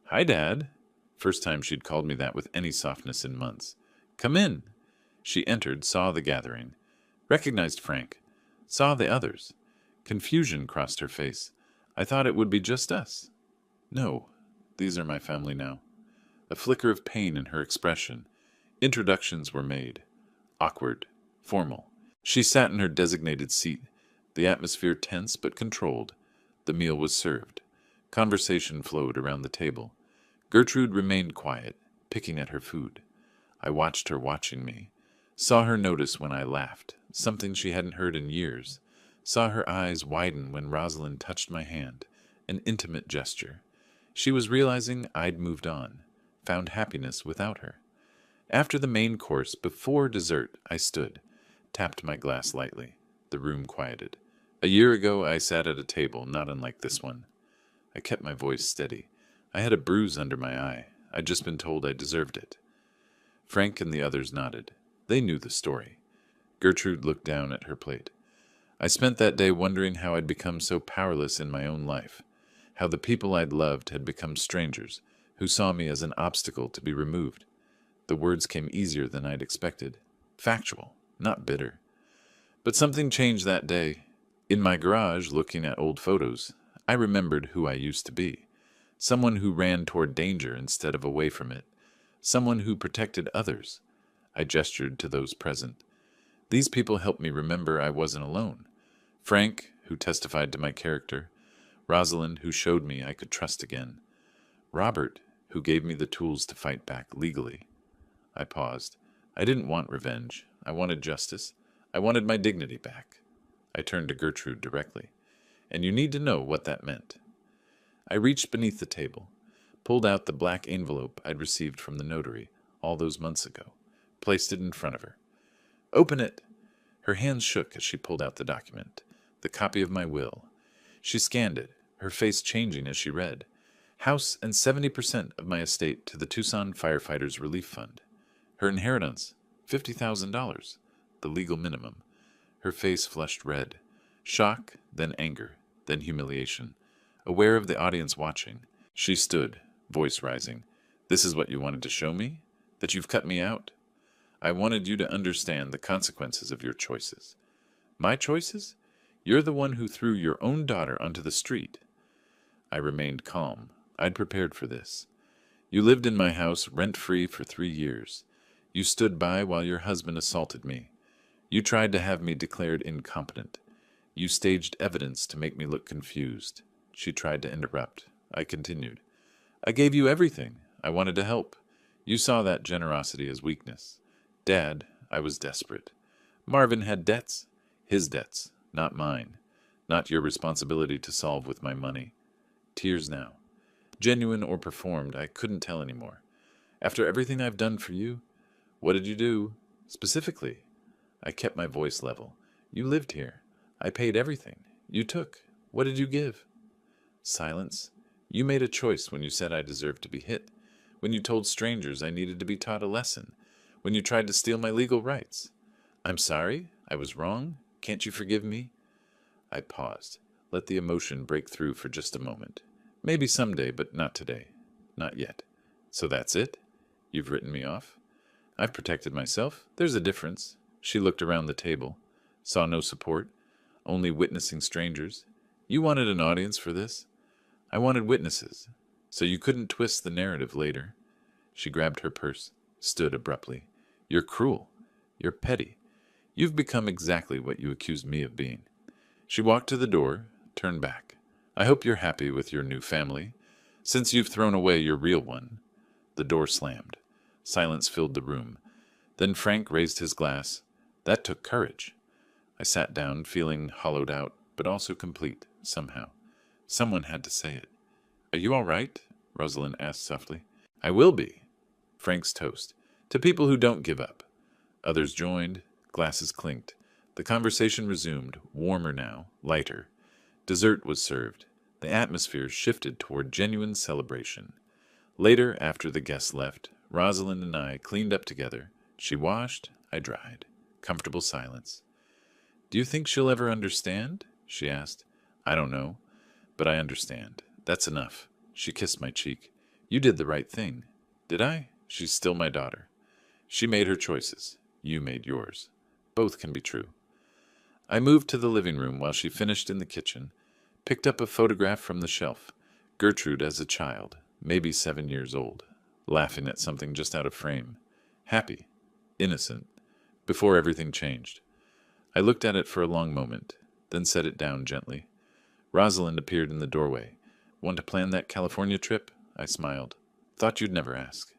Hi, Dad. First time she'd called me that with any softness in months. Come in. She entered, saw the gathering. Recognized Frank. Saw the others. Confusion crossed her face. I thought it would be just us. No, these are my family now. A flicker of pain in her expression. Introductions were made. Awkward. Formal. She sat in her designated seat. The atmosphere tense but controlled. The meal was served. Conversation flowed around the table. Gertrude remained quiet, picking at her food. I watched her watching me. Saw her notice when I laughed, something she hadn't heard in years. Saw her eyes widen when Rosalind touched my hand, an intimate gesture. She was realizing I'd moved on, found happiness without her. After the main course, before dessert, I stood, tapped my glass lightly. The room quieted. A year ago, I sat at a table not unlike this one. I kept my voice steady. I had a bruise under my eye. I'd just been told I deserved it. Frank and the others nodded. They knew the story. Gertrude looked down at her plate. I spent that day wondering how I'd become so powerless in my own life, how the people I'd loved had become strangers who saw me as an obstacle to be removed. The words came easier than I'd expected. Factual, not bitter. But something changed that day. In my garage, looking at old photos, I remembered who I used to be. Someone who ran toward danger instead of away from it. Someone who protected others. I gestured to those present. These people helped me remember I wasn't alone. Frank, who testified to my character. Rosalind, who showed me I could trust again. Robert, who gave me the tools to fight back legally. I paused. I didn't want revenge. I wanted justice. I wanted my dignity back. I turned to Gertrude directly. And you need to know what that meant. I reached beneath the table, pulled out the black envelope I'd received from the notary all those months ago, placed it in front of her. Open it! Her hands shook as she pulled out the document, the copy of my will. She scanned it, her face changing as she read. House and 70% of my estate to the Tucson Firefighters Relief Fund. Her inheritance, $50,000, the legal minimum. Her face flushed red. Shock, then anger, then humiliation. Aware of the audience watching, she stood, voice rising. This is what you wanted to show me? That you've cut me out? I wanted you to understand the consequences of your choices. My choices? You're the one who threw your own daughter onto the street. I remained calm. I'd prepared for this. You lived in my house rent-free for 3 years. You stood by while your husband assaulted me. You tried to have me declared incompetent. You staged evidence to make me look confused. She tried to interrupt. I continued. I gave you everything. I wanted to help. You saw that generosity as weakness. Dad, I was desperate. Marvin had debts. His debts, not mine. Not your responsibility to solve with my money. Tears now. Genuine or performed, I couldn't tell anymore. After everything I've done for you, what did you do? Specifically, I kept my voice level. You lived here. I paid everything. You took. What did you give? Silence. You made a choice when you said I deserved to be hit. When you told strangers I needed to be taught a lesson. When you tried to steal my legal rights. I'm sorry. I was wrong. Can't you forgive me? I paused. Let the emotion break through for just a moment. Maybe someday, but not today. Not yet. So that's it? You've written me off? I've protected myself. There's a difference. She looked around the table. Saw no support. Only witnessing strangers. You wanted an audience for this? I wanted witnesses. So you couldn't twist the narrative later. She grabbed her purse. Stood abruptly. You're cruel. You're petty. You've become exactly what you accused me of being. She walked to the door, turned back. I hope you're happy with your new family, since you've thrown away your real one. The door slammed. Silence filled the room. Then Frank raised his glass. That took courage. I sat down, feeling hollowed out, but also complete, somehow. Someone had to say it. Are you all right? Rosalind asked softly. I will be. Frank's toast. To people who don't give up. Others joined. Glasses clinked. The conversation resumed, warmer now, lighter. Dessert was served. The atmosphere shifted toward genuine celebration. Later, after the guests left, Rosalind and I cleaned up together. She washed, I dried. Comfortable silence. Do you think she'll ever understand? She asked. I don't know, but I understand. That's enough. She kissed my cheek. You did the right thing. Did I? She's still my daughter. She made her choices. You made yours. Both can be true. I moved to the living room while she finished in the kitchen, picked up a photograph from the shelf. Gertrude as a child, maybe 7 years old, laughing at something just out of frame. Happy. Innocent. Before everything changed. I looked at it for a long moment, then set it down gently. Rosalind appeared in the doorway. Want to plan that California trip? I smiled. Thought you'd never ask.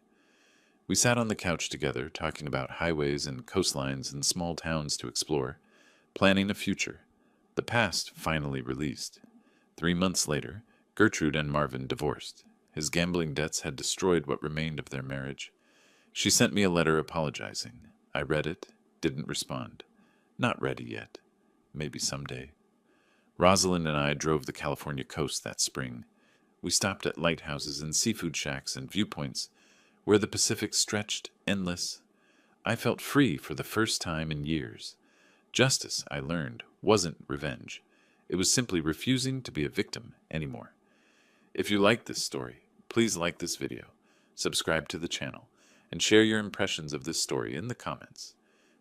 We sat on the couch together, talking about highways and coastlines and small towns to explore, planning a future. The past finally released. 3 months later, Gertrude and Marvin divorced. His gambling debts had destroyed what remained of their marriage. She sent me a letter apologizing. I read it, didn't respond. Not ready yet. Maybe someday. Rosalind and I drove the California coast that spring. We stopped at lighthouses and seafood shacks and viewpoints where the Pacific stretched endless. I felt free for the first time in years. Justice, I learned, wasn't revenge. It was simply refusing to be a victim anymore. If you like this story, please like this video, subscribe to the channel, and share your impressions of this story in the comments.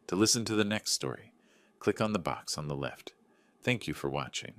To listen to the next story, click on the box on the left. Thank you for watching.